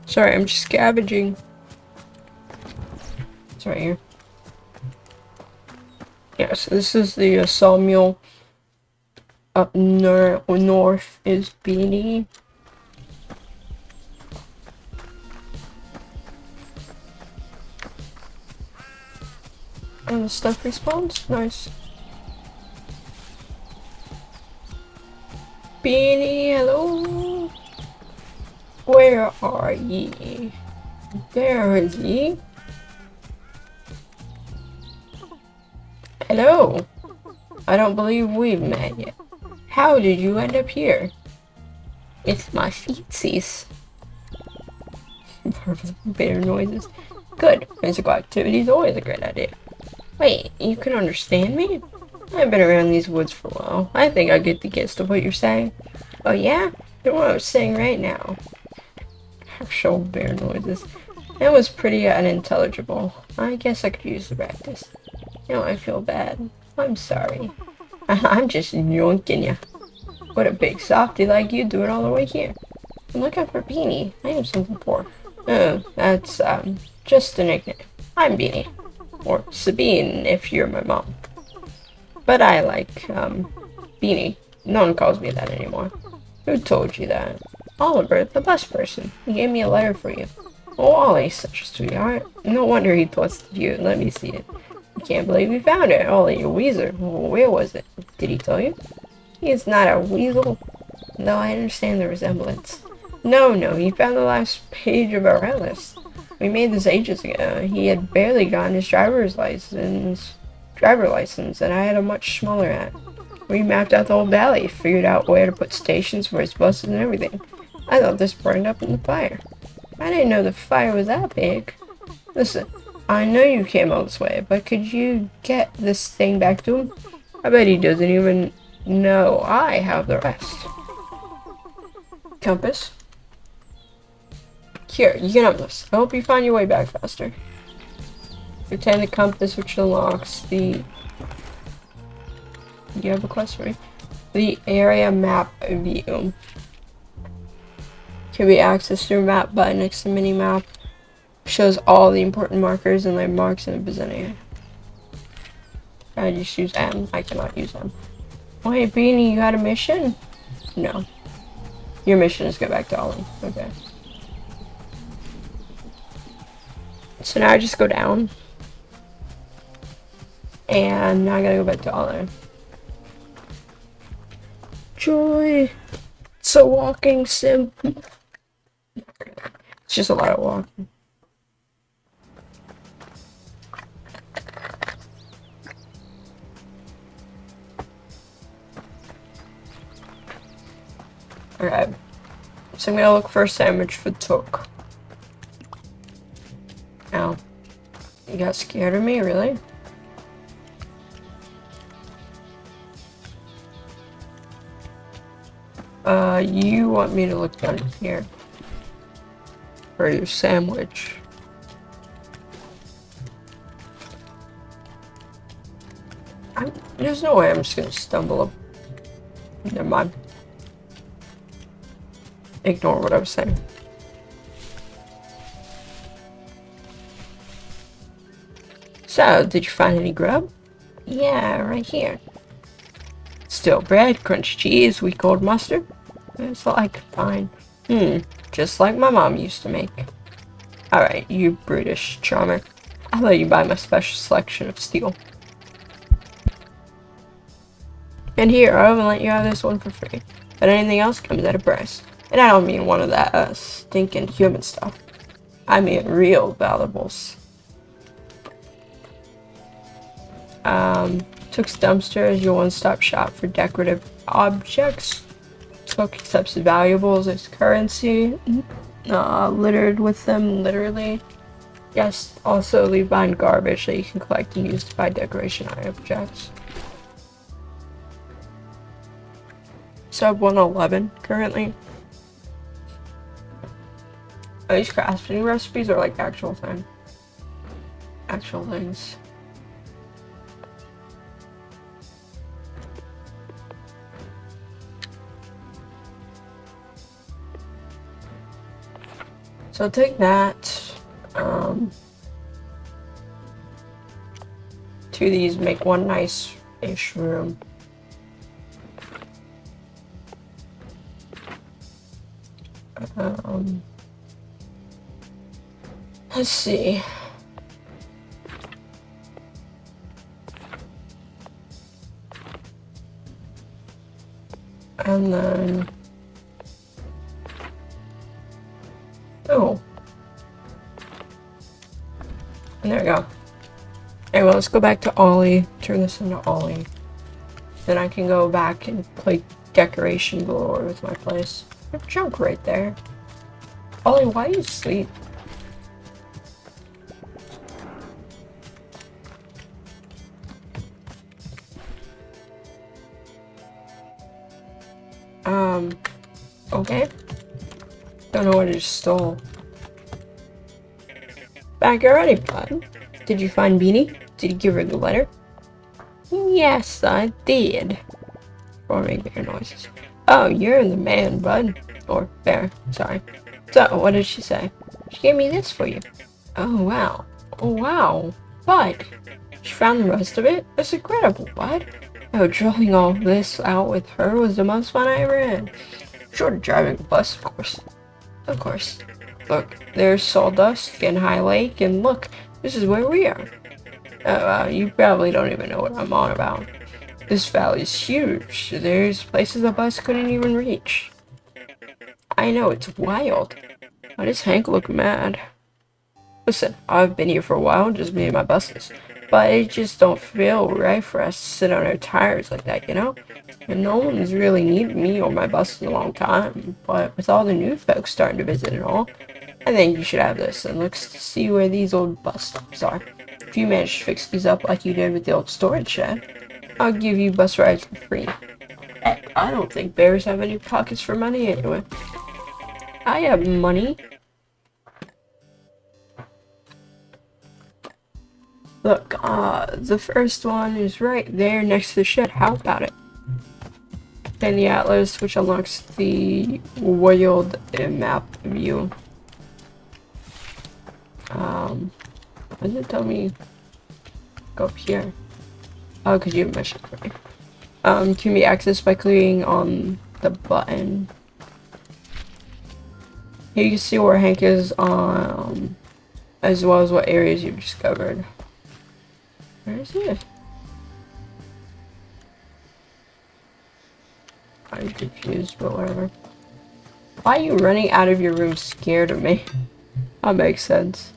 A: Sorry, I'm just scavenging. It's right here. Yeah, so this is the sawmill. Up north is Beanie. And the stuff respawns. Nice. Beanie, hello. Where are ye? There is ye. Hello. I don't believe we've met yet. How did you end up here? It's my feetsies. Bear noises. Good. Physical activity is always a great idea. Wait, you can understand me? I've been around these woods for a while. I think I get the gist of what you're saying. Oh yeah? Then what I was saying right now. Actual bear noises. That was pretty unintelligible. I guess I could use the practice. Now I feel bad. I'm sorry. I'm just yoinking ya. What a big softy like you doing all the way here. I'm looking for Beanie. I have something for her. Oh, that's, just a nickname. I'm Beanie. Or Sabine, if you're my mom. But I like, Beanie. No one calls me that anymore. Who told you that? Oliver, the bus person. He gave me a letter for you. Oh, Ollie's such a sweetheart. No wonder he trusted you. Let me see it. I can't believe you found it. Ollie, your weasel. Where was it? Did he tell you? He is not a weasel. Though I understand the resemblance. No, he found the last page of our list. We made this ages ago. He had barely gotten his driver license, and I had a much smaller ad. We mapped out the whole valley, figured out where to put stations for his buses and everything. I thought this burned up in the fire. I didn't know the fire was that big. Listen, I know you came all this way, but could you get this thing back to him? I bet he doesn't even know I have the rest. Compass? Here, you can have this. I hope you find your way back faster. Return the compass, which unlocks the... Do you have a quest for me? The area map view. Can be accessed through map button next to mini map. Shows all the important markers and landmarks in the vicinity. I just use M. I cannot use M. Oh hey Beanie, you had a mission? No. Your mission is go back to Ollie. Okay. So now I just go down. And now I gotta go back to Ollie. Joy. It's a walking sim. It's just a lot of walking. Okay. So I'm gonna look for a sandwich for Took. Ow. You got scared of me, really? You want me to look down here for your sandwich. There's no way I'm just gonna stumble up. Never mind. Ignore what I was saying. So, did you find any grub? Yeah, right here. Still bread, crunch cheese, week old mustard. That's all I could find. Just like my mom used to make. Alright, you British charmer. I'll let you buy my special selection of steel. And here, I'll even let you have this one for free. But anything else comes at a price. And I don't mean one of that, stinking human stuff. I mean real valuables. Took's dumpster is your one-stop shop for decorative objects. Took accepts valuables as currency, littered with them, literally. Yes, also leave behind garbage that you can collect and use to buy decoration objects. Sub 111 currently. Are these crafting recipes or like actual things? Actual things. So take that. Two of these make one nice-ish room. Let's see. And then... Oh. And there we go. Anyway, let's go back to Ollie. Turn this into Ollie. Then I can go back and play decoration galore with my place. There's junk right there. Ollie, why do you sleep? Okay. Don't know what I just stole. Back already, bud. Did you find Beanie? Did you give her the letter? Yes, I did. Forming bear noises. Oh, you're the man, bud. Or bear, sorry. So, what did she say? She gave me this for you. Oh, wow. Oh, wow. Bud. She found the rest of it? That's incredible, bud. Oh, drawing all this out with her was the most fun I ever had. Short of driving a bus, of course. Of course. Look, there's sawdust and High Lake, and look, this is where we are. You probably don't even know what I'm on about. This valley's huge. There's places a bus couldn't even reach. I know, it's wild. Why does Hank look mad? Listen, I've been here for a while, just me and my buses. But it just don't feel right for us to sit on our tires like that, you know? And no one's really needed me or my bus in a long time. But with all the new folks starting to visit and all, I think you should have this and look to see where these old bus stops are. If you manage to fix these up like you did with the old storage shed, I'll give you bus rides for free. Heck, I don't think bears have any pockets for money anyway. I have money. Look, the first one is right there next to the shed. How about it? Then the atlas, which unlocks the world map view. Why does it tell me go up here? Oh, because you have a mission for me. Can be accessed by clicking on the button. Here you can see where Hank is, as well as what areas you've discovered. Where is he? I'm confused, but whatever. Why are you running out of your room scared of me? That makes sense.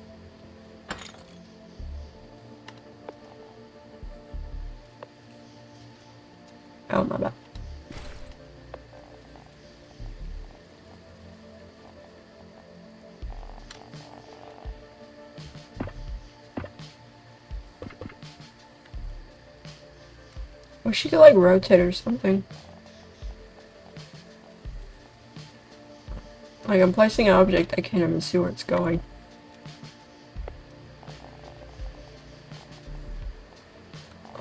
A: Oh, my bad. Or she could like rotate or something. Like I'm placing an object, I can't even see where it's going.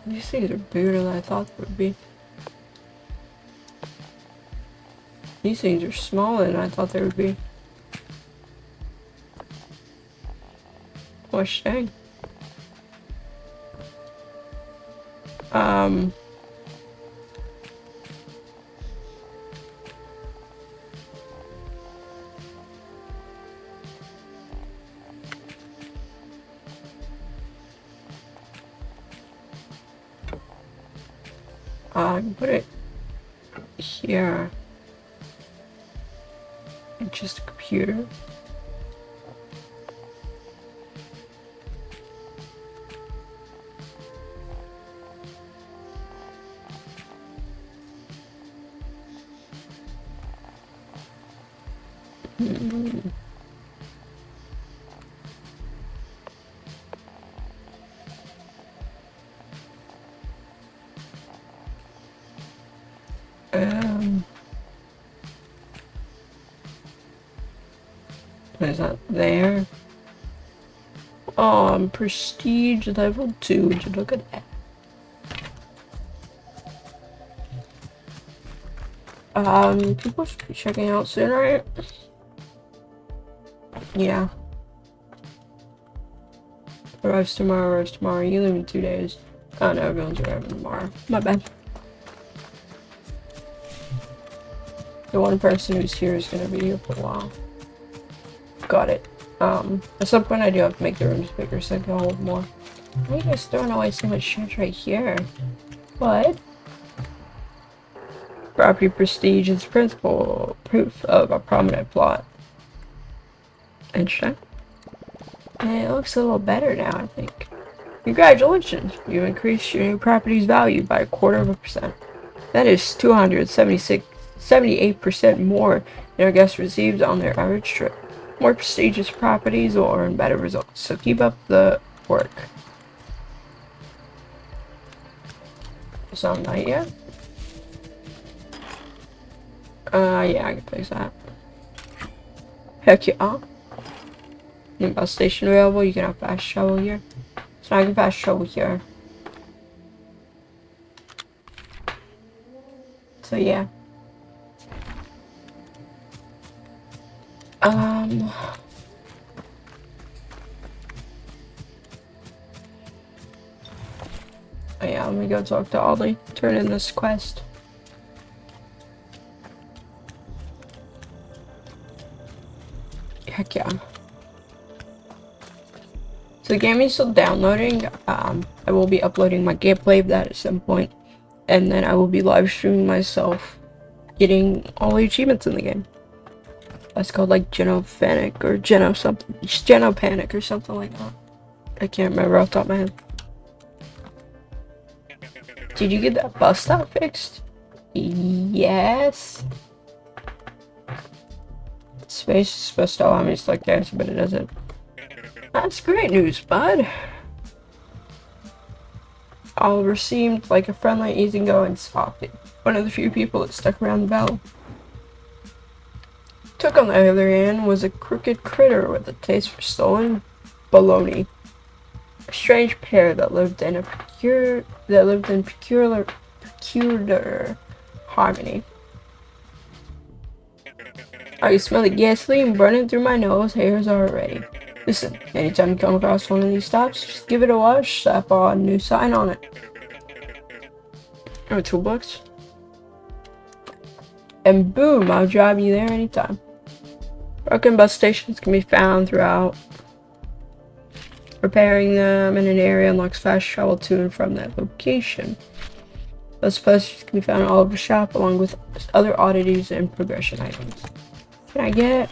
A: These things are bigger than I thought they would be. These things are smaller than I thought they would be. What's dang? I can put it here. It's just a computer. Is that there? Oh, I'm prestige level 2. Would you look at that? People should be checking out soon, right? Yeah. Arrives tomorrow, You leave in 2 days. Oh no, everyone's arriving tomorrow. My bad. The one person who's here is gonna be here for a while. Got it. At some point I do have to make the rooms bigger so I can hold more. Why are you guys throwing away so much shit right here? What? Property prestige is principal proof of a prominent plot. Interesting. And it looks a little better now, I think. Congratulations! You increased your new property's value by 1/4%. That is 78% more than our guests received on their average trip. More prestigious properties will earn better results, so keep up the work. It's not night yet? Yeah, I can place that. Heck yeah. New bus station available, you can have fast travel here. So I can fast travel here. So yeah. Oh yeah, let me go talk to Ollie. Turn in this quest. Heck yeah. So the game is still downloading. I will be uploading my gameplay of that at some point. And then I will be live streaming myself getting all the achievements in the game. That's called like Genopanic or Genopanic or something like that. I can't remember off the top of my head. Did you get that bus stop fixed? Yes. Space is supposed to allow me to select answer, but it doesn't. That's great news, bud. Oliver seemed like a friendly, easygoing softy. One of the few people that stuck around the battle. Took on the other hand was a crooked critter with a taste for stolen baloney. A strange pair that lived in peculiar harmony. I can smell the gasoline burning through my nose. Hairs are ready. Listen, anytime you come across one of these stops, just give it a wash, slap a new sign on it. Or toolbox. And boom, I'll drive you there anytime. Broken bus stations can be found throughout. Repairing them in an area unlocks fast travel to and from that location. Bus posters can be found in all over the shop along with other oddities and progression items. Can I get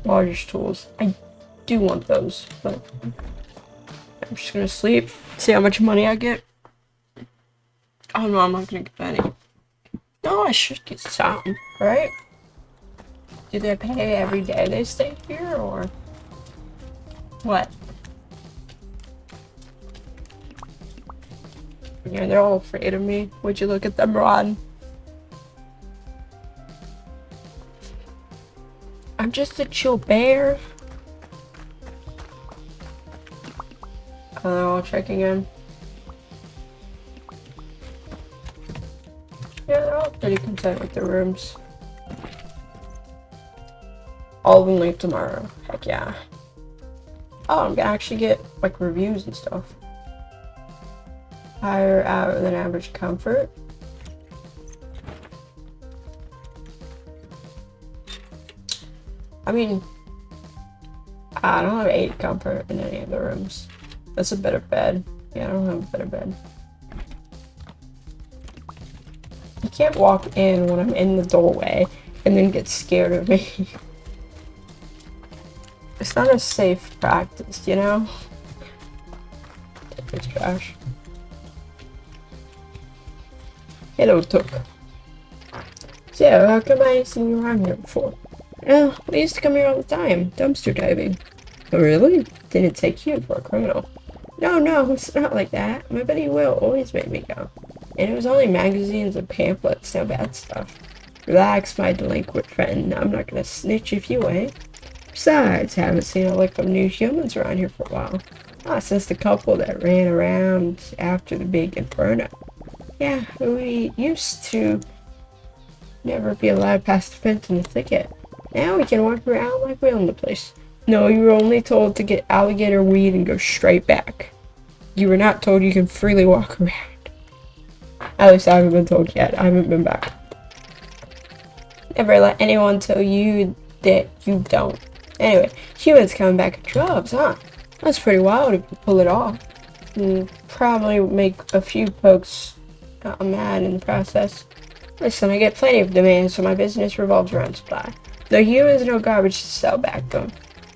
A: large tools? I do want those, but I'm just gonna sleep, see how much money I get. Oh no, I'm not gonna get any. No, I should get some, right? Do they pay every day they stay here, or what? Yeah, they're all afraid of me. Would you look at them run? I'm just a chill bear. Oh, they're all checking in. Yeah, they're all pretty content with their rooms. All of them leave tomorrow. Heck yeah. Oh, I'm gonna actually get, like, reviews and stuff. Higher than average comfort. I mean, I don't have 8 comfort in any of the rooms. That's a better bed. Yeah, I don't have a better bed. You can't walk in when I'm in the doorway and then get scared of me. It's not a safe practice, you know? It's trash. Hello, Took. So, how come I ain't seen you around here before? Well, we used to come here all the time, dumpster diving. Oh, really? Didn't take you for a criminal. No, it's not like that. My buddy Will always made me go. And it was only magazines and pamphlets, no bad stuff. Relax, my delinquent friend. I'm not gonna snitch if you ain't. Besides, haven't seen a lick of new humans around here for a while. Since the couple that ran around after the big inferno. Yeah, we used to never be allowed past the fence in the thicket. Now we can walk around like we own the place. No, you were only told to get alligator weed and go straight back. You were not told you can freely walk around. At least I haven't been told yet. I haven't been back. Never let anyone tell you that you don't. Anyway, humans coming back in droves, huh? That's pretty wild if you pull it off. And probably make a few folks mad in the process. Listen, I get plenty of demands, so my business revolves around supply. The humans no garbage to sell back to them.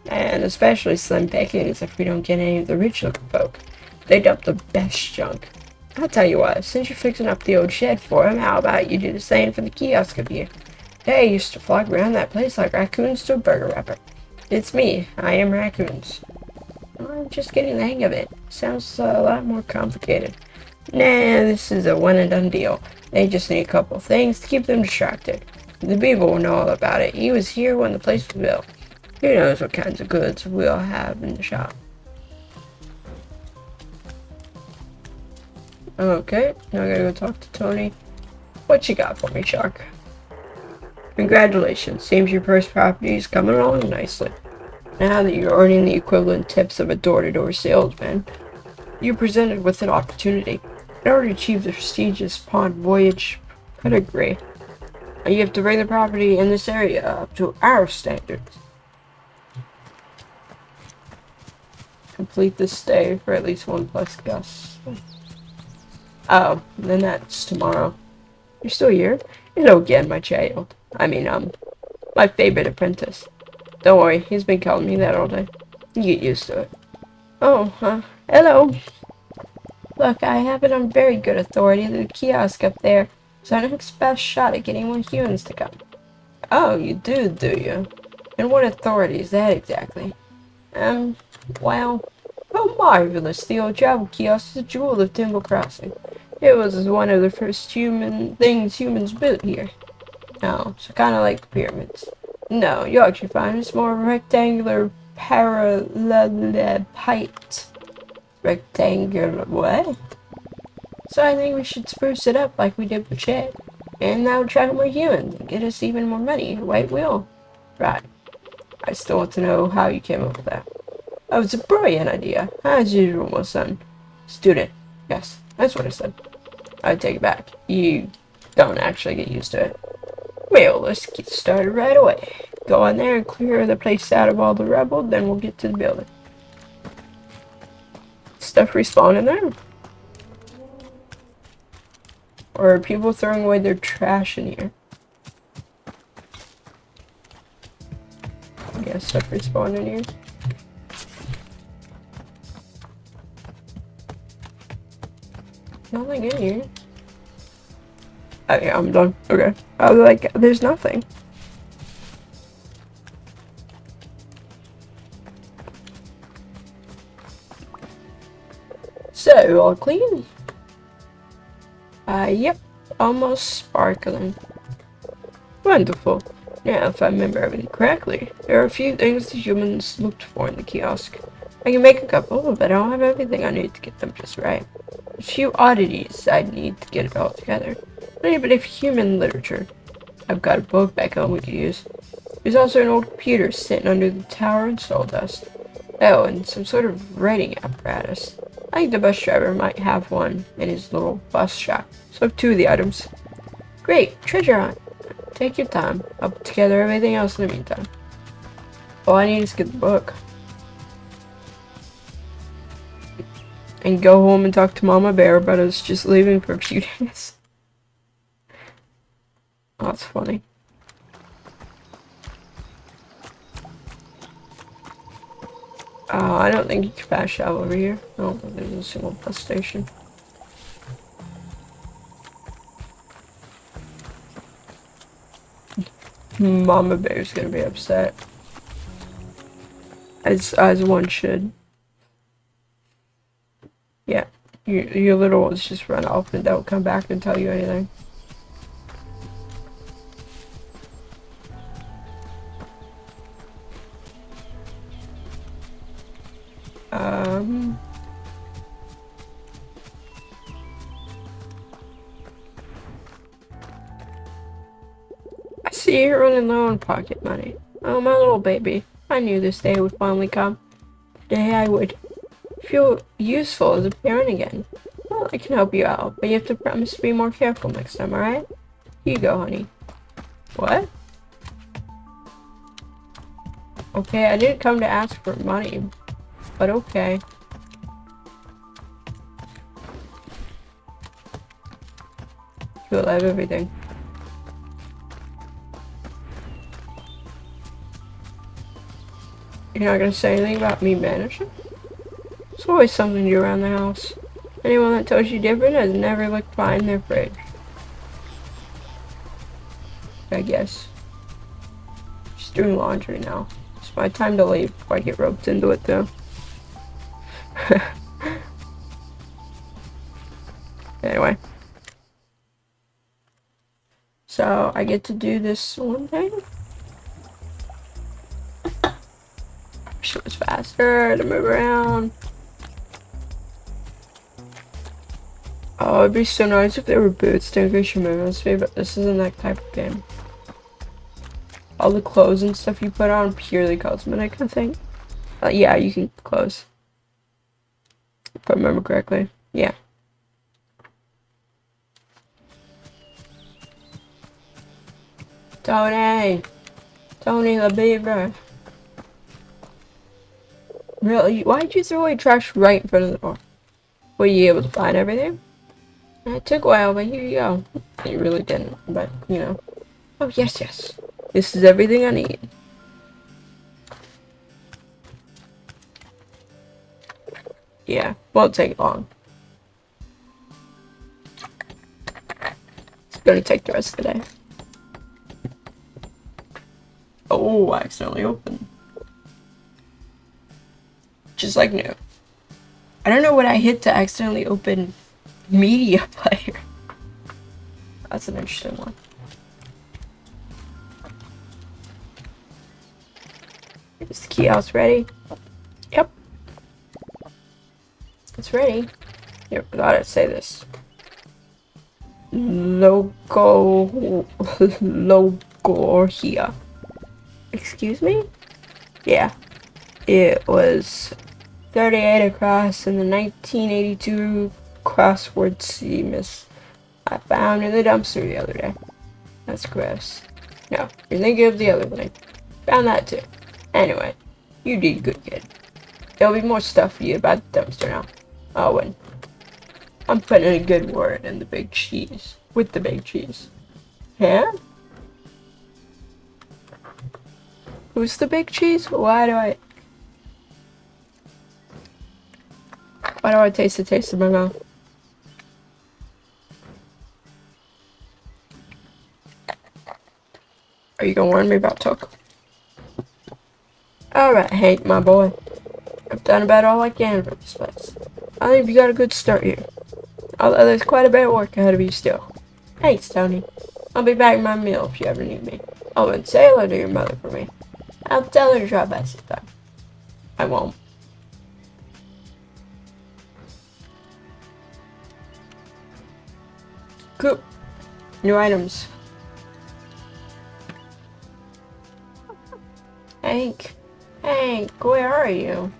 A: And especially slim pickings if we don't get any of the rich looking folk. They dump the best junk. I'll tell you what, since you're fixing up the old shed for them, how about you do the same for the kiosk of you? They used to flock around that place like raccoons to a burger wrapper. It's me. I am raccoons. I'm just getting the hang of it. Sounds a lot more complicated. Nah, this is a one and done deal. They just need a couple things to keep them distracted. The Beaver will know all about it. He was here when the place was built. Who knows what kinds of goods we'll have in the shop. Okay, now I gotta go talk to Tony. What you got for me, Shark? Congratulations. Seems your first property is coming along nicely. Now that you're earning the equivalent tips of a door-to-door salesman, you're presented with an opportunity. In order to achieve the prestigious Pond Voyage pedigree, you have to bring the property in this area up to our standards. Complete this stay for at least 1+ guests. Oh, then that's tomorrow. You're still here? Hello again, my child. My favorite apprentice. Don't worry, he's been calling me that all day. You get used to it. Oh, hello. Look, I have it on very good authority that the kiosk up there is our next best shot at getting more humans to come. Oh, you do you? And what authority is that exactly? Well, how marvelous. The old travel kiosk is a jewel of Timber Crossing. It was one of the first things humans built here. Oh, so kind of like the pyramids. No, you'll actually find it's more rectangular parallelepiped. Rectangular what? So I think we should spruce it up like we did with Shed. And that would attract more humans and get us even more money. Right, Will? Right. I still want to know how you came up with that. Oh, it's a brilliant idea. As usual, my son. Student. Yes, that's what I said. I take it back. You don't actually get used to it. Well, let's get started right away. Go in there and clear the place out of all the rubble, then we'll get to the building. Stuff respawn in there? Or are people throwing away their trash in here? Yeah, stuff respawn in here. Nothing in here. Oh yeah, I'm done. Okay. I was like, there's nothing. So, all clean? Yep. Almost sparkling. Wonderful. Now, if I remember everything correctly, there are a few things the humans looked for in the kiosk. I can make a couple, but I don't have everything I need to get them just right. A few oddities I'd need to get it all together. A little bit of human literature. I've got a book back home we could use. There's also an old computer sitting under the tower in sawdust. Oh, and some sort of writing apparatus. I think the bus driver might have one in his little bus shop. So I have two of the items. Great, treasure hunt. Take your time. I'll put together everything else in the meantime. All I need is to get the book. And go home and talk to Mama Bear about us just leaving for a few days. Oh, that's funny. I don't think you can fast travel over here. I don't think there's a single bus station. Mama Bear's gonna be upset. As one should. Yeah, your little ones just run off and don't come back and tell you anything. I see you're running low on pocket money. Oh, my little baby. I knew this day would finally come. The day I would feel useful as a parent again. Well, I can help you out, but you have to promise to be more careful next time, alright? Here you go, honey. What? Okay, I didn't come to ask for money, but okay. You'll have everything. You're not gonna say anything about me vanishing? There's always something new around the house. Anyone that tells you different has never looked fine in their fridge. I guess. Just doing laundry now. It's my time to leave before I get roped into it though. Anyway. So I get to do this one thing. I wish it was faster to move around. Oh, it'd be so nice if there were boots to increase your movement speed, but this isn't that type of game. All the clothes and stuff you put on purely cosmetic, I think. Yeah, you can close. If I remember correctly. Yeah. Tony! Tony the Beaver! Really? Why'd you throw away trash right in front of the door? Were you able to find everything? It took a while, but here you go. You really didn't, but, you know. Oh, yes, yes. This is everything I need. Yeah, won't take long. It's gonna take the rest of the day. Oh, I accidentally opened. Just like new. I don't know what I hit to accidentally open media player. That's an interesting one. Is the kiosk ready? Yep. It's ready. Here, I gotta say this. Logo here. Excuse me? Yeah. It was 38 across in the 1982 crossword seams I found in the dumpster the other day. That's gross. No, you're thinking of the other thing. Found that too. Anyway, you did good, kid. There'll be more stuff for you about the dumpster now. Oh, and I'm putting in a good word in the big cheese. With the big cheese. Yeah? Who's the big cheese? Why do I taste the taste in my mouth? Are you gonna warn me about Took? Alright, Hank, my boy. I've done about all I can for this place. I think you got a good start here. Although there's quite a bit of work ahead of you still. Thanks, Tony. I'll be back in my meal if you ever need me. Oh, and say hello to your mother for me. I'll tell her to drop by sometime. I won't. Cool. New items. Hank, where are you?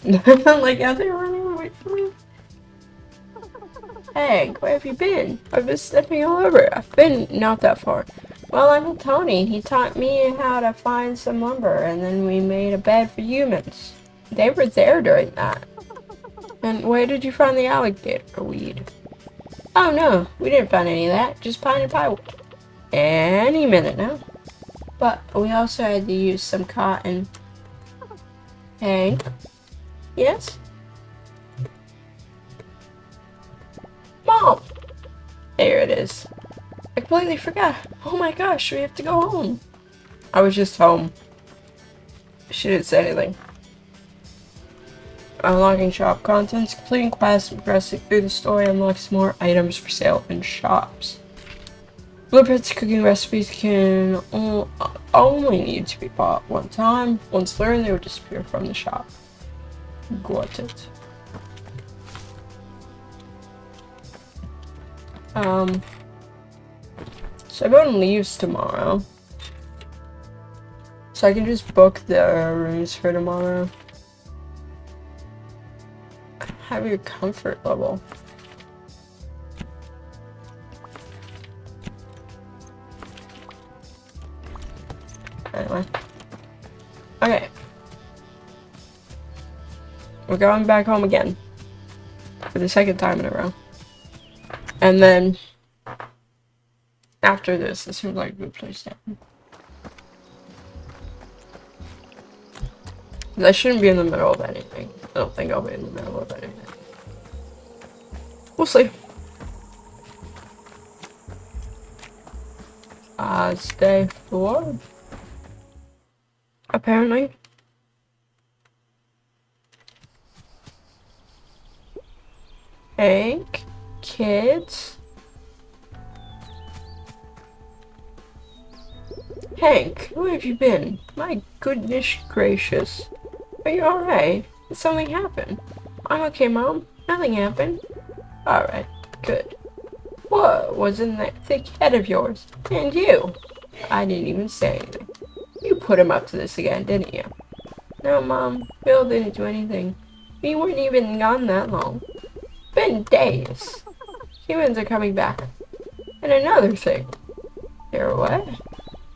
A: Like out there running away from me. Hank, where have you been? I've been stepping all over. I've been not that far. Well, I met Tony. He taught me how to find some lumber, and then we made a bed for humans. They were there during that. And where did you find the alligator weed? Oh no, we didn't find any of that. Just pine and plywood. Any minute now. But we also had to use some cotton. Hank? Yes? Mom! There it is. I completely forgot. Oh my gosh, we have to go home. I was just home. She didn't say anything. Unlocking shop contents, completing quests, and progressing through the story unlocks more items for sale in shops. Blueprints cooking recipes can only need to be bought one time. Once learned, they will disappear from the shop. Got it. So everyone leaves tomorrow. So I can just book the rooms for tomorrow. Have your comfort level. Anyway. Okay. We're going back home again. For the second time in a row. And then after this seems like a good place to end. I shouldn't be in the middle of anything. I don't think I'll be in the middle of anything. We'll see. It's day 4. Apparently. Hank? Kids? Hank, where have you been? My goodness gracious. Are you alright? Did something happen? I'm okay, Mom. Nothing happened. Alright, good. What was in that thick head of yours? And you? I didn't even say anything. You put him up to this again, didn't you? No, Mom. Bill didn't do anything. We weren't even gone that long. Been days. Humans are coming back. And another thing. They're what?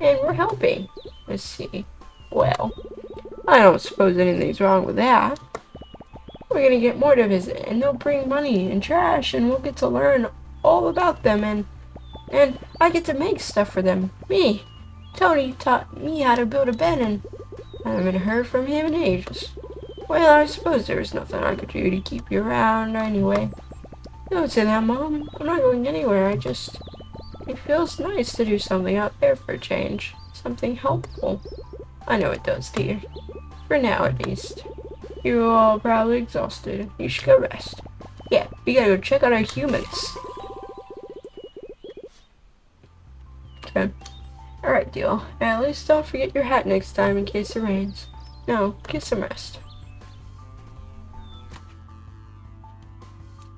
A: And we're helping. Let's see. Well, I don't suppose anything's wrong with that. We're gonna get more to visit, and they'll bring money and trash, and we'll get to learn all about them, and I get to make stuff for them. Me. Tony taught me how to build a bed, and I haven't heard from him in ages. Well, I suppose there was nothing I could do to keep you around anyway. Don't say that, Mom. I'm not going anywhere. It feels nice to do something out there for a change. Something helpful. I know it does, dear. For now, at least. You're all probably exhausted. You should go rest. Yeah, we gotta go check out our humans. Okay. Alright, deal. At least don't forget your hat next time in case it rains. No, get some rest.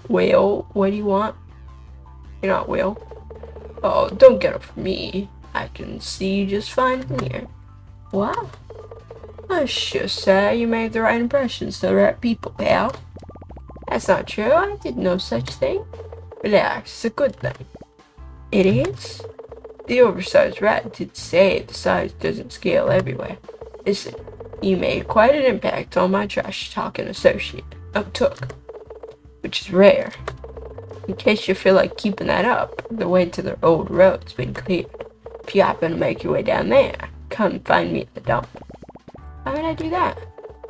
A: Will, what do you want? You're not Will. Oh, don't get up for me. I can see just fine from here. What? Let's just say you made the right impressions to the right people, pal. That's not true. I did no such thing. Relax, it's a good thing. It is? The oversized rat did say the size doesn't scale everywhere. Listen, you made quite an impact on my trash-talking associate, Took, which is rare. In case you feel like keeping that up, the way to the old road's been cleared. If you happen to make your way down there, come find me at the dump. Why would I do that?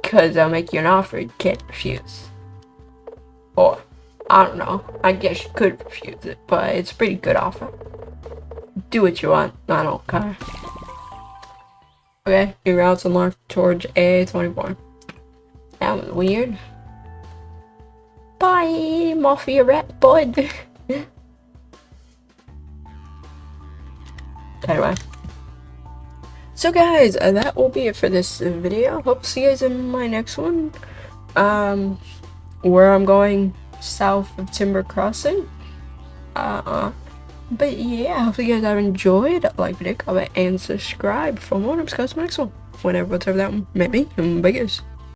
A: Because I'll make you an offer you can't refuse. Or, I don't know, I guess you could refuse it, but it's a pretty good offer. Do what you want, I don't care. Okay, new routes unlocked towards A24. That was weird. Bye, Mafia Rat Bud. Anyway. So guys, that will be it for this video. Hope to see you guys in my next one. Where I'm going south of Timber Crossing. But yeah, hopefully you guys have enjoyed. Like, video, comment, and subscribe for more. I'm going to my next one. Whenever, whatever that one may be. Biggest.